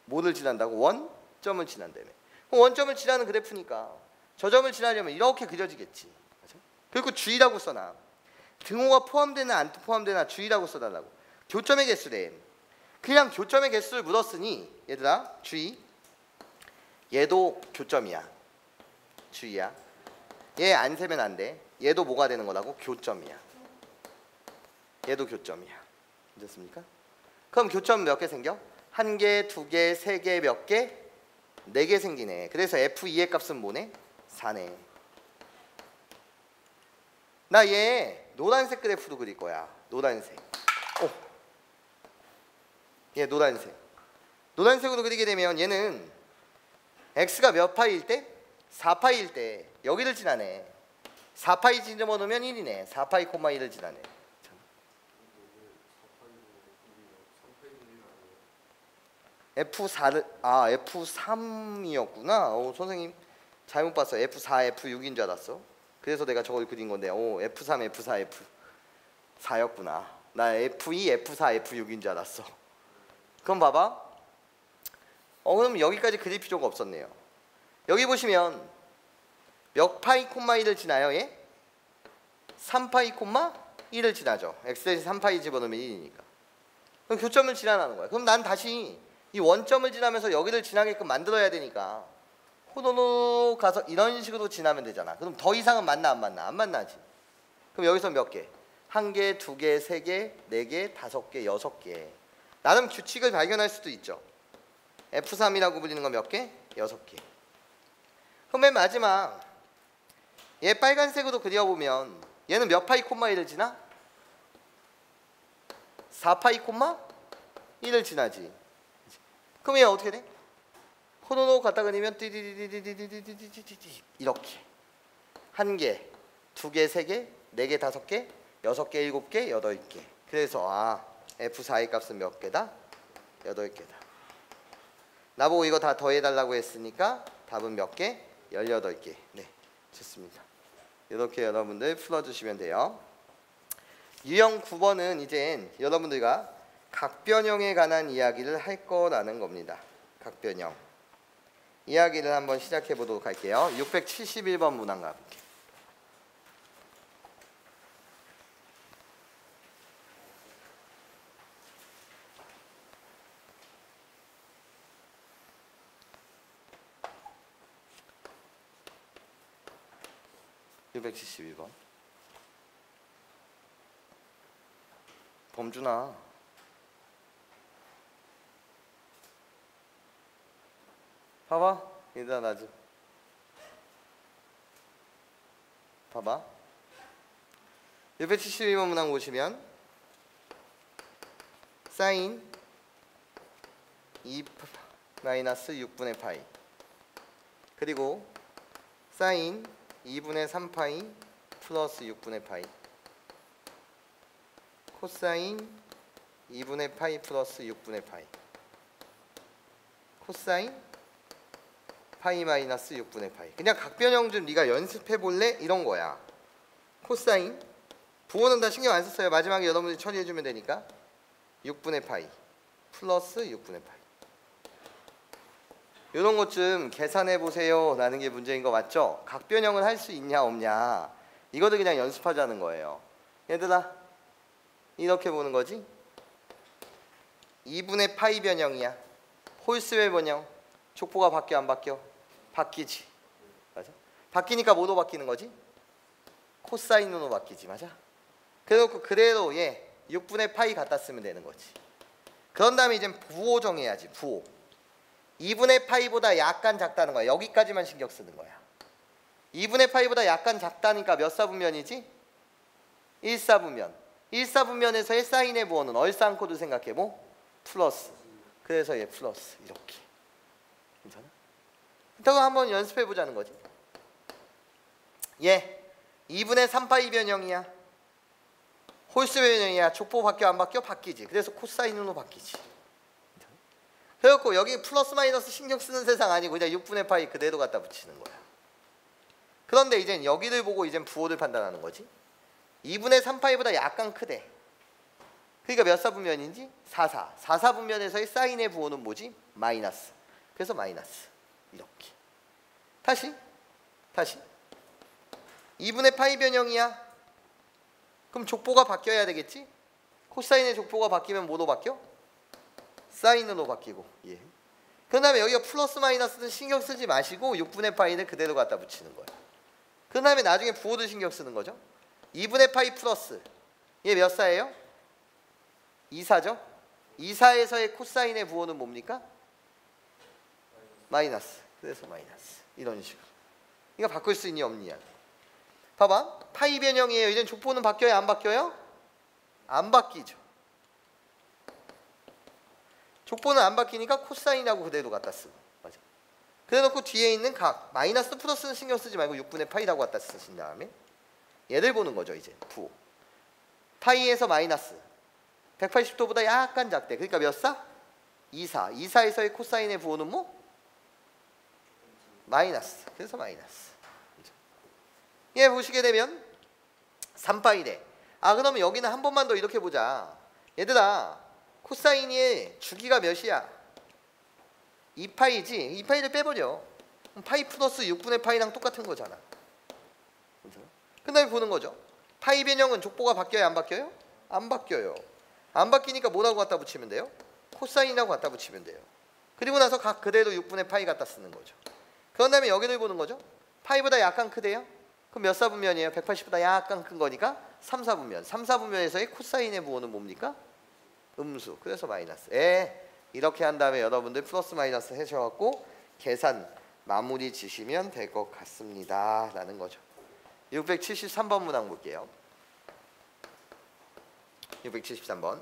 뭐를 지난다고? 원점을 지난다며. 그럼 원점을 지나는 그래프니까 저 점을 지나려면 이렇게 그려지겠지. 맞아? 그리고 주의라고 써놔. 등호가 포함되나 안 포함되나 주의라고 써달라고. 교점의 개수래. 그냥 교점의 개수를 물었으니 얘들아 주의. 얘도 교점이야. 주의야. 얘 안 세면 안 돼. 얘도 뭐가 되는 거라고? 교점이야. 얘도 교점이야. 됐습니까? 그럼 교점 몇 개 생겨? 1개, 2개, 3개, 몇 개? 4개 생기네. 그래서 F2의 값은 뭐네? 4네. 나 얘 노란색 그래프로 그릴 거야. 노란색. 오. 얘 노란색. 노란색으로 그리게 되면 얘는 x가 몇 파이일 때? 4파이일 때 여기를 지나네. 4파이 집어넣으면 1이네. 4파이 콤마 1을 지나네. F4를 F3이었구나. 선생님 잘못 봤어. F4, F6인 줄 알았어. 그래서 내가 저걸 그린 건데 F3, F4, F4였구나. 나 F2, F4, F6인 줄 알았어. 그럼 봐봐. 그럼 여기까지 그릴 필요가 없었네요. 여기 보시면 몇 파이 콤마 1을 지나요? 얘? 3파이 콤마 1을 지나죠. x 대신 3파이 집어넣으면 1이니까. 그럼 교점을 지나는 거야. 그럼 난 다시 이 원점을 지나면서 여기를 지나게끔 만들어야 되니까 호도노 가서 이런 식으로 지나면 되잖아. 그럼 더 이상은 만나 안 만나? 안 만나지. 그럼 여기서 몇 개? 1, 1개, 2개, 3개, 4개, 5개, 6개. 나름 규칙을 발견할 수도 있죠. F3이라고 불리는 건 몇 개? 6개. 그럼 맨 마지막 얘 빨간색으로 그려보면 얘는 몇 파이 콤마 1을 지나? 4파이 콤마 1을 지나지. 그럼 얘 어떻게 돼? 호로로 갖다 그리면 띠디디디디디디디디디디 이렇게 1개, 2개, 3개, 4개, 5개, 6개, 7개, 8개. 그래서 F4의 값은 몇 개다? 8개다. 나보고 이거 다 더해달라고 했으니까 답은 몇 개? 18개. 네, 좋습니다. 이렇게 여러분들 풀어주시면 돼요. 유형 9번은 이젠 여러분들과 각변형에 관한 이야기를 할 거라는 겁니다. 각변형 이야기를 한번 시작해 보도록 할게요. 671번 문항 가볼게요. 범준아, 봐봐. 얘들아 나 좀 봐봐. 672번 문항 보시면 사인 2 마이너스 6분의 파이 그리고 사인 2분의 3파이 플러스 6분의 파이 코사인 2분의 파이 플러스 6분의 파이 코사인 파이 마이너스 6분의 파이. 그냥 각변형 좀 네가 연습해 볼래? 이런 거야. 코사인 부호는 다 신경 안 썼어요. 마지막에 여러분들이 처리해 주면 되니까 6분의 파이 플러스 6분의 파이. 이런 것 좀 계산해 보세요 라는 게 문제인 거 맞죠? 각변형을 할 수 있냐 없냐 이거도 그냥 연습하자는 거예요. 얘들아 이렇게 보는 거지. 2분의 파이 변형이야. 홀수의 변형. 족보가 바뀌어 안 바뀌어? 바뀌지. 맞아? 바뀌니까 뭐로 바뀌는 거지? 코사인으로 바뀌지. 맞아? 그래놓고 그대로 얘 6분의 파이 갖다 쓰면 되는 거지. 그런 다음에 이제 부호 정해야지. 부호. 2분의 파이보다 약간 작다는 거야. 여기까지만 신경 쓰는 거야. 2분의 파이보다 약간 작다니까 몇 사분면이지? 1사분면. 1사분면에서의 사인의 부호는 얼싸안고도 생각해보. 플러스. 그래서 얘 플러스. 이렇게. 괜찮아? 이따가 한번 연습해보자는 거지. 얘 2분의 3파이 변형이야. 홀수 변형이야. 족보 바뀌어 안 바뀌어? 바뀌지. 그래서 코사인으로 바뀌지. 그래갖고 여기 플러스 마이너스 신경 쓰는 세상 아니고 그냥 6분의 파이 그대로 갖다 붙이는 거야. 그런데 이젠 여기를 보고 이젠 부호를 판단하는 거지. 2분의 3파이보다 약간 크대. 그러니까 몇 사분면인지? 4사. 4사분면에서의 사인의 부호는 뭐지? 마이너스. 그래서 마이너스. 이렇게. 다시 2분의 파이 변형이야. 그럼 족보가 바뀌어야 되겠지? 코사인의 족보가 바뀌면 뭐로 바뀌어? 사인으로 바뀌고. 예. 그 다음에 여기가 플러스 마이너스는 신경 쓰지 마시고 6분의 파이를 그대로 갖다 붙이는 거야. 그 다음에 나중에 부호도 신경 쓰는 거죠. 2분의 파이 플러스 얘 몇 사예요? 2사죠? 2사에서의 코사인의 부호는 뭡니까? 마이너스. 그래서 마이너스. 이런 식으로. 이거 바꿀 수 있니 없니야. 봐봐. 파이 변형이에요. 이제 족보는 바뀌어요 안 바뀌어요? 안 바뀌죠. 족보는 안 바뀌니까 코사인하고 그대로 갖다 쓰고. 맞아. 그래놓고 뒤에 있는 각 마이너스 플러스는 신경 쓰지 말고 6분의 파이라고 갖다 쓰신 다음에 얘를 보는 거죠. 이제 부호. 파이에서 마이너스 180도보다 약간 작대. 그러니까 몇 사? 2사. 2사에서의 코사인의 부호는 뭐? 마이너스. 그래서 마이너스. 얘 보시게 되면 3파이래. 그러면 여기는 한 번만 더 이렇게 보자. 얘들아 코사인의 주기가 몇이야? 2파이지? 2파이를 빼버려. 파이 플러스 6분의 파이랑 똑같은 거잖아. 그 다음에 보는 거죠. 파이 변형은 족보가 바뀌어요 안 바뀌어요? 안 바뀌어요. 안 바뀌니까 뭐라고 갖다 붙이면 돼요? 코사인이라고 갖다 붙이면 돼요. 그리고 나서 각 그대로 6분의 파이 갖다 쓰는 거죠. 그런 다음에 여기를 보는 거죠. 파이보다 약간 크대요? 그럼 몇 사분면이에요? 180보다 약간 큰 거니까 3, 4분면. 3, 4분면에서의 코사인의 부호는 뭡니까? 음수. 그래서 마이너스. 이렇게 한 다음에 여러분들 플러스 마이너스 하셔갖고 계산 마무리 지시면 될 것 같습니다. 라는 거죠. 673번 문항 볼게요. 673번.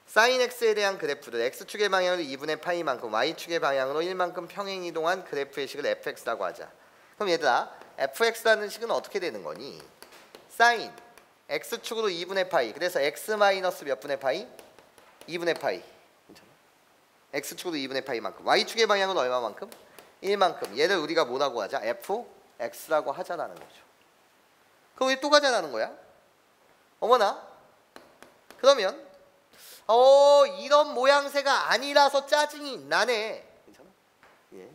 사인 x에 대한 그래프를 x축의 방향으로 2분의 파이만큼 y축의 방향으로 1만큼 평행 이동한 그래프의 식을 fx라고 하자. 그럼 얘들아, fx라는 식은 어떻게 되는 거니? 사인 x축으로 2분의 파이. 그래서 x 마이너스 몇 분의 파이? 2분의 파이. 괜찮아? x축으로 2분의 파이만큼. y축의 방향은 얼마만큼? 1만큼. 얘를 우리가 뭐라고 하자? fx라고 하자라는 거죠. 그럼 왜 또 가자라는 거야? 어머나. 그러면 이런 모양새가 아니라서 짜증이 나네. 괜찮아? 예.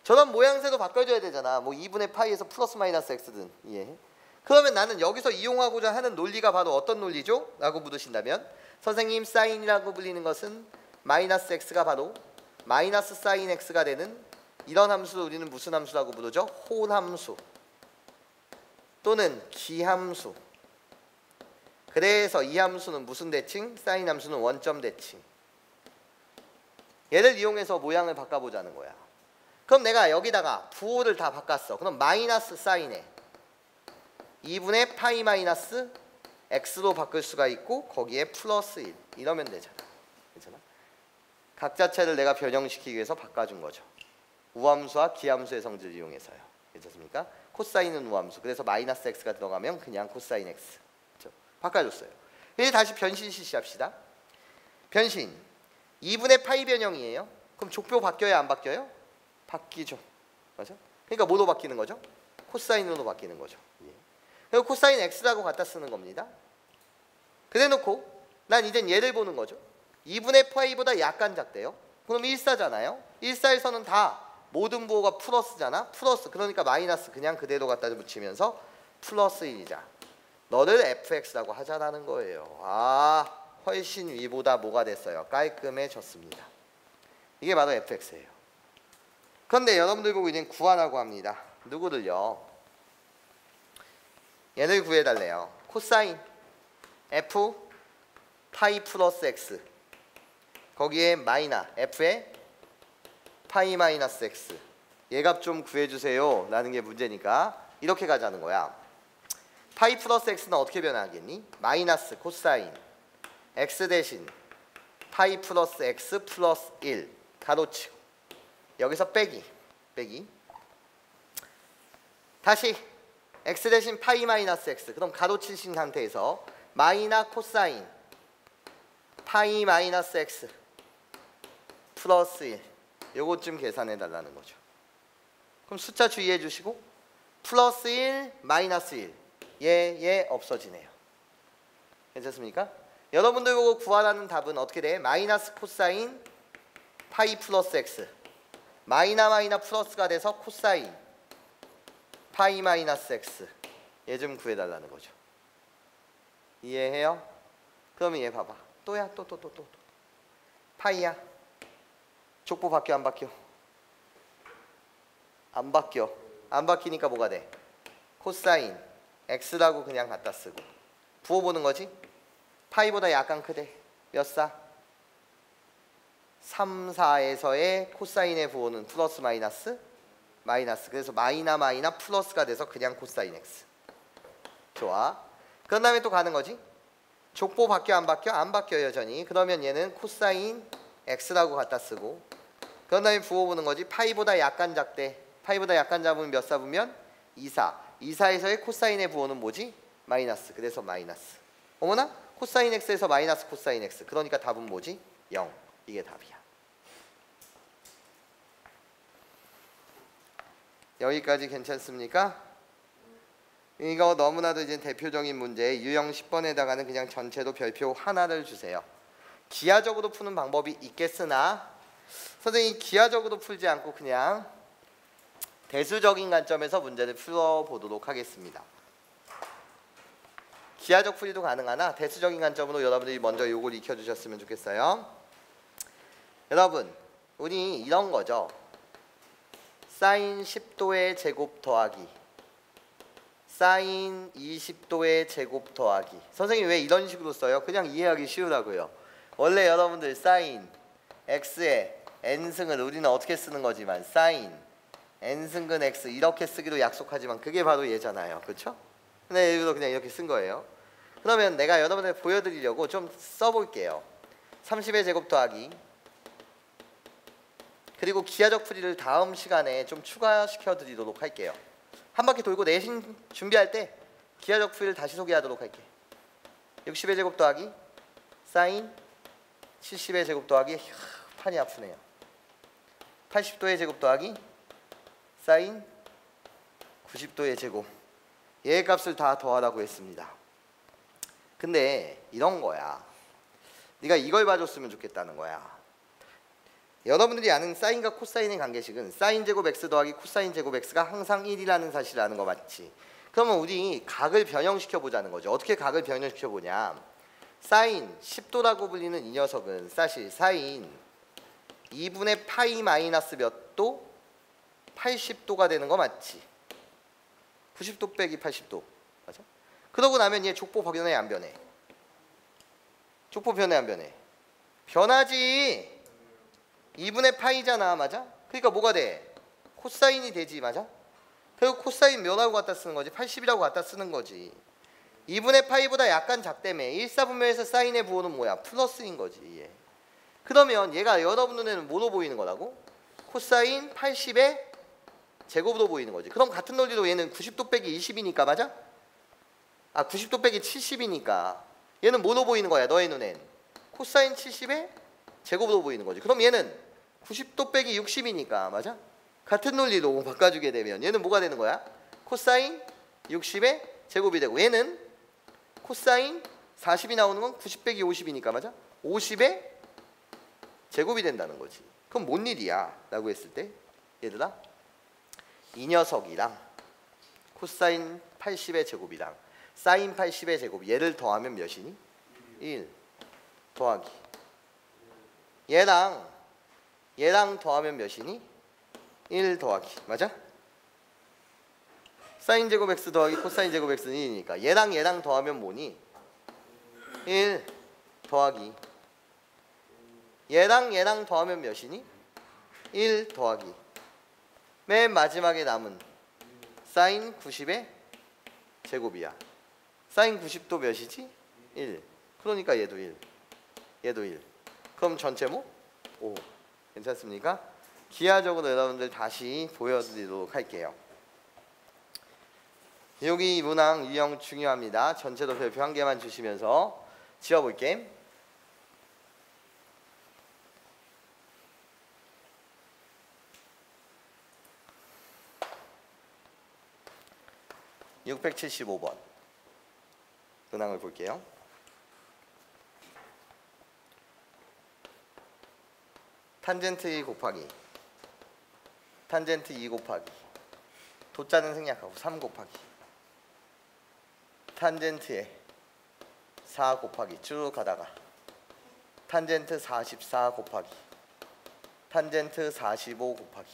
저런 모양새도 바꿔줘야 되잖아. 뭐 2분의 파이에서 플러스 마이너스 x든. 예. 그러면 나는 여기서 이용하고자 하는 논리가 바로 어떤 논리죠? 라고 물으신다면 선생님 사인이라고 불리는 것은 마이너스 x가 바로 마이너스 사인 x가 되는 이런 함수를 우리는 무슨 함수라고 부르죠? 홀함수 또는 기함수. 그래서 이 함수는 무슨 대칭? 사인 함수는 원점 대칭. 얘를 이용해서 모양을 바꿔보자는 거야. 그럼 내가 여기다가 부호를 다 바꿨어. 그럼 마이너스 사인에 2분의 파이 마이너스 x로 바꿀 수가 있고 거기에 플러스 1 이러면 되잖아. 괜찮아? 각 자체를 내가 변형시키기 위해서 바꿔준 거죠. 우함수와 기함수의 성질을 이용해서요. 괜찮습니까? 코사인은 우함수. 그래서 마이너스 x가 들어가면 그냥 코사인 x. 그렇죠? 바꿔줬어요. 이제 다시 변신 실시합시다. 변신 2분의 파이 변형이에요. 그럼 족표 바뀌어야 안 바뀌어요? 바뀌죠. 맞아? 그러니까 뭐로 바뀌는 거죠? 코사인으로 바뀌는 거죠. 예. 그리고 코사인 x라고 갖다 쓰는 겁니다. 그래놓고 난 이젠 얘를 보는 거죠. 2분의 파이보다 약간 작대요. 그럼 1사잖아요. 1사에서는 다 모든 부호가 플러스잖아. 플러스. 그러니까 마이너스 그냥 그대로 갖다 붙이면서 플러스 1이자. 너를 fx라고 하자라는 거예요. 훨씬 위보다 뭐가 됐어요? 깔끔해졌습니다. 이게 바로 fx예요. 그런데 여러분들 보고 이제 구하라고 합니다. 누구를요? 얘를 구해달래요. 코사인 f 파이 플러스 x 거기에 마이너 f의 파이 마이너스 x 얘값 좀 구해주세요 라는 게 문제니까 이렇게 가자는 거야. 파이 플러스 x는 어떻게 변하겠니? 마이너스 코사인 x 대신 파이 플러스 x 플러스 1 가로치고 여기서 빼기 다시 x 대신 파이 마이너스 x 그럼 가로치신 상태에서 마이너 코사인 파이 마이너스 x 플러스 1 요것 좀 계산해 달라는 거죠. 그럼 숫자 주의해 주시고 플러스 1 마이너스 1 얘 없어지네요. 괜찮습니까? 여러분들 보고 구하라는 답은 어떻게 돼? 마이너스 코사인 파이 플러스 x 마이너 플러스가 돼서 코사인 파이 마이너스 x 얘 좀 구해달라는 거죠. 이해해요? 그러면 얘 봐봐. 또야 또 파이야. 족보 바뀌어 안 바뀌어? 안 바뀌어. 안 바뀌니까 뭐가 돼? 코사인 x라고 그냥 갖다 쓰고 부호 보는 거지? 파이보다 약간 크대. 몇 사? 3, 4에서의 코사인의 부호는 플러스 마이너스? 마이너스. 그래서 마이너 플러스가 돼서 그냥 코사인 x. 좋아. 그 다음에 또 가는 거지? 족보 바뀌어 안 바뀌어? 안 바뀌어 여전히. 그러면 얘는 코사인 x라고 갖다 쓰고 그 다음에 부호 보는 거지. 파이보다 약간 작대. 파이보다 약간 잡으면 몇 사분면? 2사. 2사에서의 코사인의 부호는 뭐지? 마이너스. 그래서 마이너스. 어머나? 코사인 x에서 마이너스 코사인 x. 그러니까 답은 뭐지? 0. 이게 답이야. 여기까지 괜찮습니까? 이거 너무나도 이제 대표적인 문제 유형 10번에다가는 그냥 전체로 별표 하나를 주세요. 기하적으로 푸는 방법이 있겠으나 선생님이 기하적으로 풀지 않고 그냥 대수적인 관점에서 문제를 풀어보도록 하겠습니다. 기하적 풀이도 가능하나 대수적인 관점으로 여러분들이 먼저 요걸 익혀주셨으면 좋겠어요. 여러분 우리 이런 거죠. 사인 10도의 제곱 더하기 사인 20도의 제곱 더하기. 선생님 왜 이런 식으로 써요? 그냥 이해하기 쉬우라고요. 원래 여러분들 사인 x의 n승을 우리는 어떻게 쓰는 거지만 사인 n승근 x 이렇게 쓰기로 약속하지만 그게 바로 얘잖아요. 그렇죠? 근데 일부러 그냥 이렇게 쓴 거예요. 그러면 내가 여러분들 보여드리려고 좀 써볼게요. 30의 제곱 더하기, 그리고 기하적 풀이를 다음 시간에 좀 추가시켜 드리도록 할게요. 한 바퀴 돌고 내신 준비할 때 기하적 풀이를 다시 소개하도록 할게. 60의 제곱 더하기 사인 70의 제곱 더하기, 판이 아프네요. 80도의 제곱 더하기 사인 90도의 제곱, 얘의 값을 다 더하라고 했습니다. 근데 이런 거야. 네가 이걸 봐줬으면 좋겠다는 거야. 여러분들이 아는 사인과 코사인의 관계식은 사인 제곱 x 더하기 코사인 제곱 x가 항상 1이라는 사실을 아는 거 맞지? 그러면 우리 각을 변형시켜 보자는 거죠. 어떻게 각을 변형시켜 보냐? 사인 10도라고 불리는 이 녀석은 사실 사인 2분의 파이 마이너스 몇 도? 80도가 되는 거 맞지? 90도 빼기 80도 맞아? 그러고 나면 얘 족보 변해 안 변해? 족보 변해 안 변해? 변하지. 2분의 파이잖아, 맞아? 그러니까 뭐가 돼? 코사인이 되지, 맞아? 그리고 코사인 몇하고 갖다 쓰는 거지? 80이라고 갖다 쓰는 거지. 2분의 파이보다 약간 작다며. 1사분면에서 사인의 부호는 뭐야? 플러스인 거지. 얘. 그러면 얘가 여러분 눈에는 뭐로 보이는 거라고? 코사인 80의 제곱으로 보이는 거지. 그럼 같은 논리로 얘는 90도 빼기 20이니까, 맞아? 90도 빼기 70이니까 얘는 뭐로 보이는 거야, 너의 눈엔? 코사인 70의 제곱으로 보이는 거지. 그럼 얘는 90도 빼기 60이니까, 맞아? 같은 논리로 바꿔주게 되면 얘는 뭐가 되는 거야? 코사인 60의 제곱이 되고, 얘는 코사인 40이 나오는 건 90 빼기 50이니까, 맞아? 50의 제곱이 된다는 거지. 그럼 뭔 일이야? 라고 했을 때 얘들아, 이 녀석이랑 코사인 80의 제곱이랑 사인 80의 제곱, 얘를 더하면 몇이니? 1 더하기 얘랑 더하면 몇이니? 1 더하기, 맞아? 사인 제곱 x 더하기 코사인 제곱 x는 1이니까 얘랑 더하면 뭐니? 1 더하기 얘랑 더하면 몇이니? 1 더하기 맨 마지막에 남은 사인 90의 제곱이야. 사인 90도 몇이지? 1. 그러니까 얘도 1 얘도 1. 그럼 전체 뭐? 5. 괜찮습니까? 기하적으로 여러분들 다시 보여드리도록 할게요. 여기 문항 유형 중요합니다. 전체도 별표 한 개만 주시면서 지워볼게. (675번) 문항을 볼게요. 탄젠트 1 곱하기 탄젠트 2 곱하기 도자는 생략하고 3 곱하기 탄젠트에 4 곱하기 쭉 가다가 탄젠트 44 곱하기 탄젠트 45 곱하기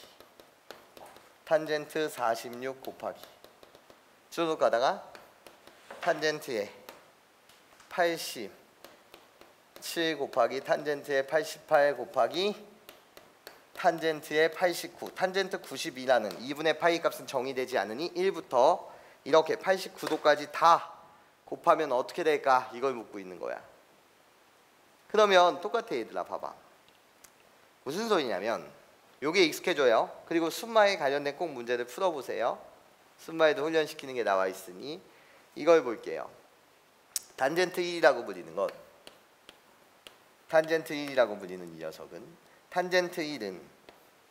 탄젠트 46 곱하기 쭉 가다가 탄젠트에 87 곱하기 탄젠트에 88 곱하기 탄젠트의 89, 탄젠트 92라는 2분의 파이 값은 정의되지 않으니 1부터 이렇게 89도까지 다 곱하면 어떻게 될까? 이걸 묻고 있는 거야. 그러면 똑같아 얘들아, 봐봐. 무슨 소리냐면 요게 익숙해져요. 그리고 순마에 관련된 꼭 문제를 풀어보세요. 순마에도 훈련시키는 게 나와 있으니 이걸 볼게요. 탄젠트 1이라고 불리는 것, 탄젠트 1이라고 불리는 이 녀석은 탄젠트 1은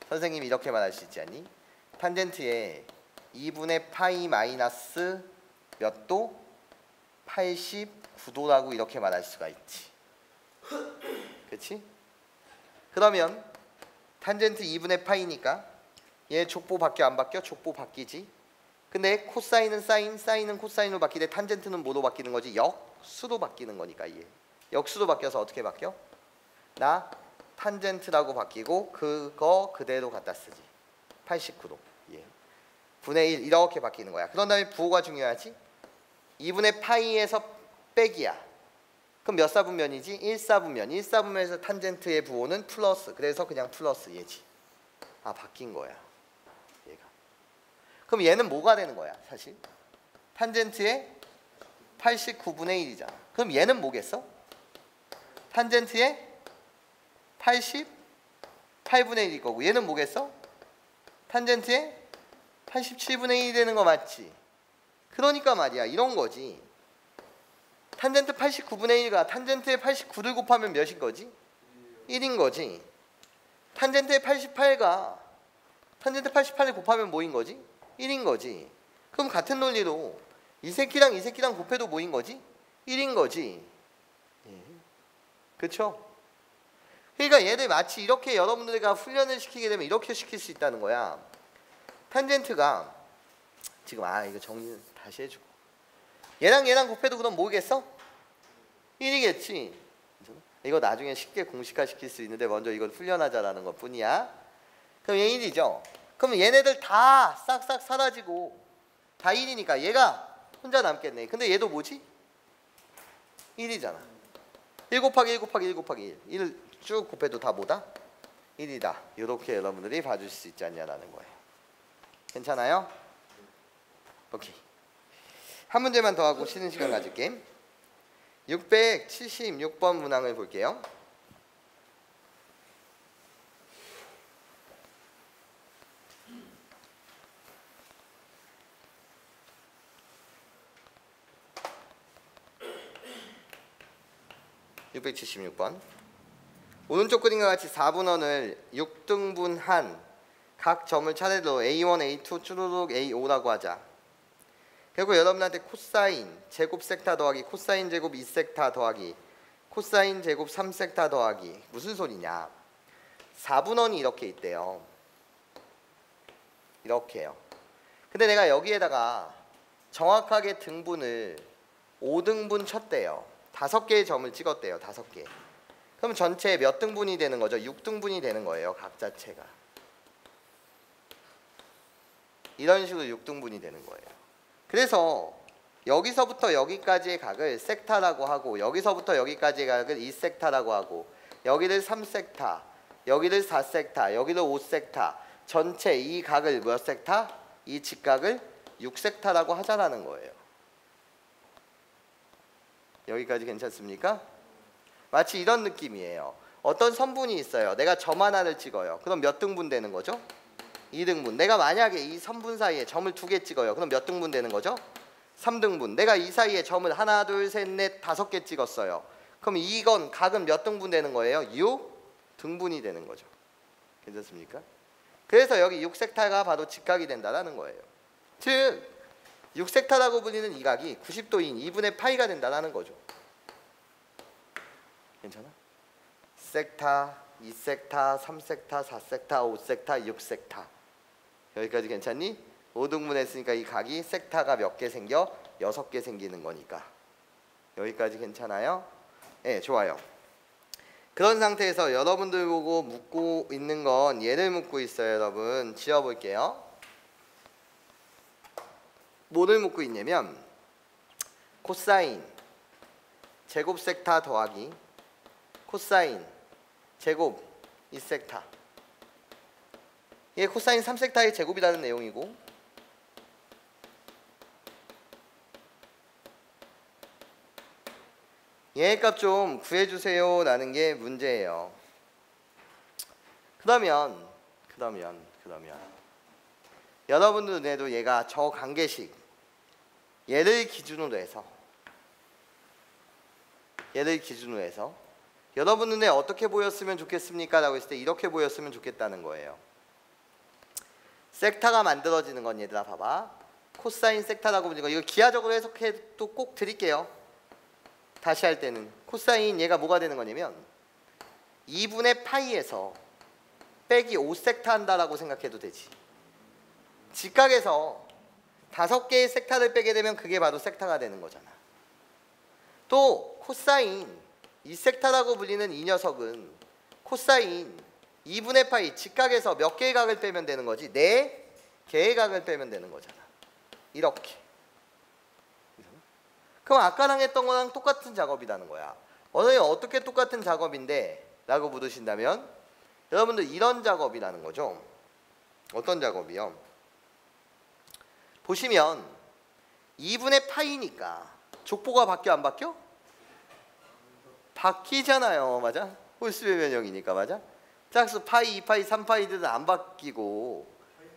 선생님이 이렇게 말할 수 있지 않니? 탄젠트에 2분의 파이 마이너스 몇 도? 89도라고 이렇게 말할 수가 있지. 그렇지? 그러면 탄젠트 2분의 파이니까 얘 족보 바뀌어 안 바뀌어? 족보 바뀌지. 근데 코사인은 사인, 사인은 코사인으로 바뀌되 탄젠트는 뭐로 바뀌는 거지? 역수로 바뀌는 거니까 얘. 역수로 바뀌어서 어떻게 바뀌어? 나 탄젠트라고 바뀌고 그거 그대로 갖다 쓰지. 89도. 예. 분의 1 이렇게 바뀌는 거야. 그런 다음에 부호가 중요하지. 2분의 파이에서 빼기야. 그럼 몇 사분면이지? 1사분면. 1사분면에서 탄젠트의 부호는 플러스. 그래서 그냥 플러스 얘지. 아, 바뀐 거야. 얘가. 그럼 얘는 뭐가 되는 거야, 사실? 탄젠트의 89분의 1이잖아. 그럼 얘는 뭐겠어? 탄젠트의 88분의 1일 거고, 얘는 뭐겠어? 탄젠트의 87분의 1이 되는 거 맞지? 그러니까 말이야, 이런 거지. 탄젠트 89분의 1과 탄젠트의 89를 곱하면 몇인 거지? 1인 거지. 탄젠트의 88과 탄젠트 88을 곱하면 뭐인 거지? 1인 거지. 그럼 같은 논리로 이 새끼랑 이 새끼랑 곱해도 뭐인 거지? 1인 거지. 그쵸? 그러니까 얘들 마치 이렇게 여러분들과 훈련을 시키게 되면 이렇게 시킬 수 있다는 거야. 탄젠트가 지금 이거 정리 다시 해주고, 얘랑 얘랑 곱해도 그럼 뭐겠어? 1이겠지. 이거 나중에 쉽게 공식화 시킬 수 있는데 먼저 이걸 훈련하자라는 것 뿐이야. 그럼 얘 1이죠. 그럼 얘네들 다 싹싹 사라지고 다 1이니까 얘가 혼자 남겠네. 근데 얘도 뭐지? 1이잖아. 1 곱하기 1 곱하기 1 곱하기 1. 1을 쭉 곱해도 다 뭐다? 1이다. 이렇게 여러분들이 봐줄 수 있지 않냐라는 거예요. 괜찮아요? 오케이. 한 문제만 더 하고 쉬는 시간 가질게. 676번 문항을 볼게요. (676번) 오른쪽 그림과 같이 4분원을 6등분한 각 점을 차례로 A1, A2, 쭈루룩 A5라고 하자. 그리고 여러분한테 코사인 제곱 섹타 더하기 코사인 제곱 2섹타 더하기 코사인 제곱 3섹타 더하기. 무슨 소리냐? 4분원이 이렇게 있대요. 이렇게요. 근데 내가 여기에다가 정확하게 등분을 5등분 쳤대요. 5개의 점을 찍었대요. 5개. 그럼 전체 몇 등분이 되는 거죠? 6등분이 되는 거예요. 각 자체가. 이런 식으로 6등분이 되는 거예요. 그래서 여기서부터 여기까지의 각을 섹타라고 하고, 여기서부터 여기까지의 각을 2섹타라고 하고, 여기를 3섹타, 여기를 4섹타, 여기를 5섹타, 전체 이 각을 몇 섹타? 이 직각을 6섹타라고 하자라는 거예요. 여기까지 괜찮습니까? 마치 이런 느낌이에요. 어떤 선분이 있어요. 내가 점 하나를 찍어요. 그럼 몇 등분 되는 거죠? 2등분. 내가 만약에 이 선분 사이에 점을 2개 찍어요. 그럼 몇 등분 되는 거죠? 3등분. 내가 이 사이에 점을 하나, 둘, 셋, 넷, 5개 찍었어요. 그럼 이건 각은 몇 등분 되는 거예요? 6등분이 되는 거죠. 괜찮습니까? 그래서 여기 6섹타가 바로 직각이 된다는 거예요. 즉 6섹타라고 불리는 이 각이 90도인 2분의 파이가 된다는 거죠. 괜찮아? 섹타, 2섹타, 3섹타, 4섹타, 5섹타, 6섹타. 여기까지 괜찮니? 5등분 했으니까 이 각이 섹타가 몇 개 생겨? 6개 생기는 거니까. 여기까지 괜찮아요? 네, 좋아요. 그런 상태에서 여러분들 보고 묻고 있는 건 얘를 묻고 있어요. 여러분 지워볼게요. 뭐를 묻고 있냐면 코사인 제곱 섹타 더하기 코사인 제곱 2섹타. 이게 코사인 3섹타의 제곱이라는 내용이고, 얘 값 좀 구해주세요 라는 게 문제예요. 그러면 여러분들 눈에도 얘가 저 관계식 얘를 기준으로 해서 여러분 눈에 어떻게 보였으면 좋겠습니까? 라고 했을 때 이렇게 보였으면 좋겠다는 거예요. 섹타가 만들어지는 건 얘들아 봐봐. 코사인 섹타라고 부르는 거, 이거 기하적으로 해석해 또 꼭 드릴게요. 다시 할 때는 코사인 얘가 뭐가 되는 거냐면 2분의 파이에서 빼기 5섹타 한다라고 생각해도 되지. 직각에서 5개의 섹타를 빼게 되면 그게 바로 섹타가 되는 거잖아. 또 코사인 2섹타라고 불리는 이 녀석은 코사인 2분의 파이 직각에서 몇 개의 각을 빼면 되는 거지? 4 개각을 빼면 되는 거잖아. 이렇게. 그럼 아까랑 했던 거랑 똑같은 작업이라는 거야. 선생님 어떻게 똑같은 작업인데? 라고 물으신다면 여러분들 이런 작업이라는 거죠. 어떤 작업이요? 보시면 2분의 파이니까 족보가 바뀌어 안 바뀌어? 바뀌잖아요. 맞아? 홀수의 변형이니까 맞아? 짝수 파이, 2파이, 3파이들은 안 바뀌고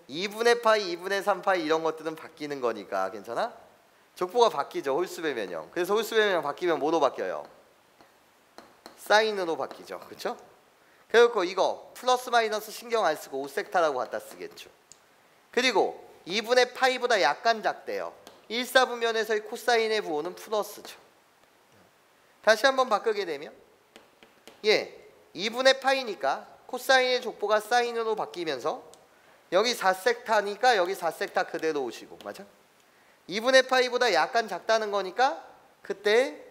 2분의 파이, 2분의 3파이 이런 것들은 바뀌는 거니까 괜찮아? 족보가 바뀌죠. 홀수의 변형. 그래서 홀수의 변형 바뀌면 뭐로 바뀌어요? 사인으로 바뀌죠. 그렇죠? 그리고 이거 플러스 마이너스 신경 안 쓰고 5섹타라고 갖다 쓰겠죠. 그리고 2분의 파이보다 약간 작대요. 1사분면에서의 코사인의 부호는 플러스죠. 다시 한번 바꾸게 되면 2분의 파이니까 코사인의 족보가 사인으로 바뀌면서 여기 4섹타니까 여기 4섹타 그대로 오시고 맞아? 2분의 파이보다 약간 작다는 거니까 그때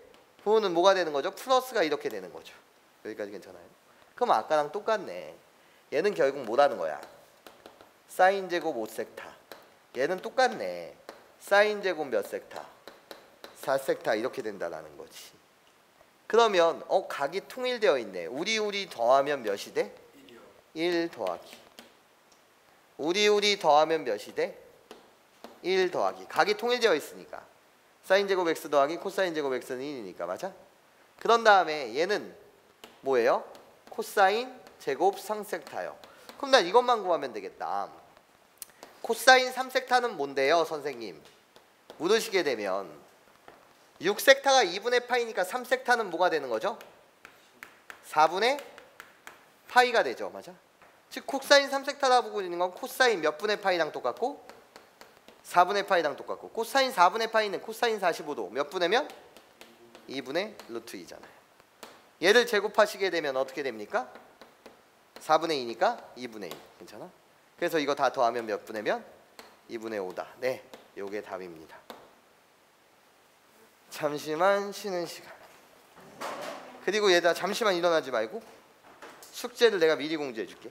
부호는 뭐가 되는 거죠? 플러스가 이렇게 되는 거죠. 여기까지 괜찮아요? 그럼 아까랑 똑같네. 얘는 결국 뭐라는 거야? 사인 제곱 5섹타. 얘는 똑같네. 사인 제곱 몇 섹타? 4섹타 이렇게 된다라는 거지. 그러면 각이 통일되어 있네. 우리 더하면 몇이 돼? 1 더하기. 우리 더하면 몇이 돼? 1 더하기. 각이 통일되어 있으니까. 사인 제곱 x 더하기 코사인 제곱 x는 1이니까 맞아? 그런 다음에 얘는 뭐예요? 코사인 제곱 3섹타요. 그럼 난 이것만 구하면 되겠다. 코사인 3섹타는 뭔데요, 선생님? 물으시게 되면 6섹타가 2분의 파이니까 3섹타는 뭐가 되는 거죠? 4분의 파이가 되죠. 맞아? 즉 코사인 3섹타라고 보고 있는 건 코사인 몇 분의 파이랑 똑같고 4분의 파이랑 똑같고 코사인 4분의 파이는 코사인 45도 몇 분의면? 2분의 루트 2잖아요. 얘를 제곱하시게 되면 어떻게 됩니까? 4분의 2니까 2분의 2. 괜찮아? 그래서 이거 다 더하면 몇 분의면? 2분의 5다. 네, 요게 답입니다. 잠시만 쉬는 시간. 그리고 얘들아 잠시만 일어나지 말고 숙제를 내가 미리 공지해 줄게.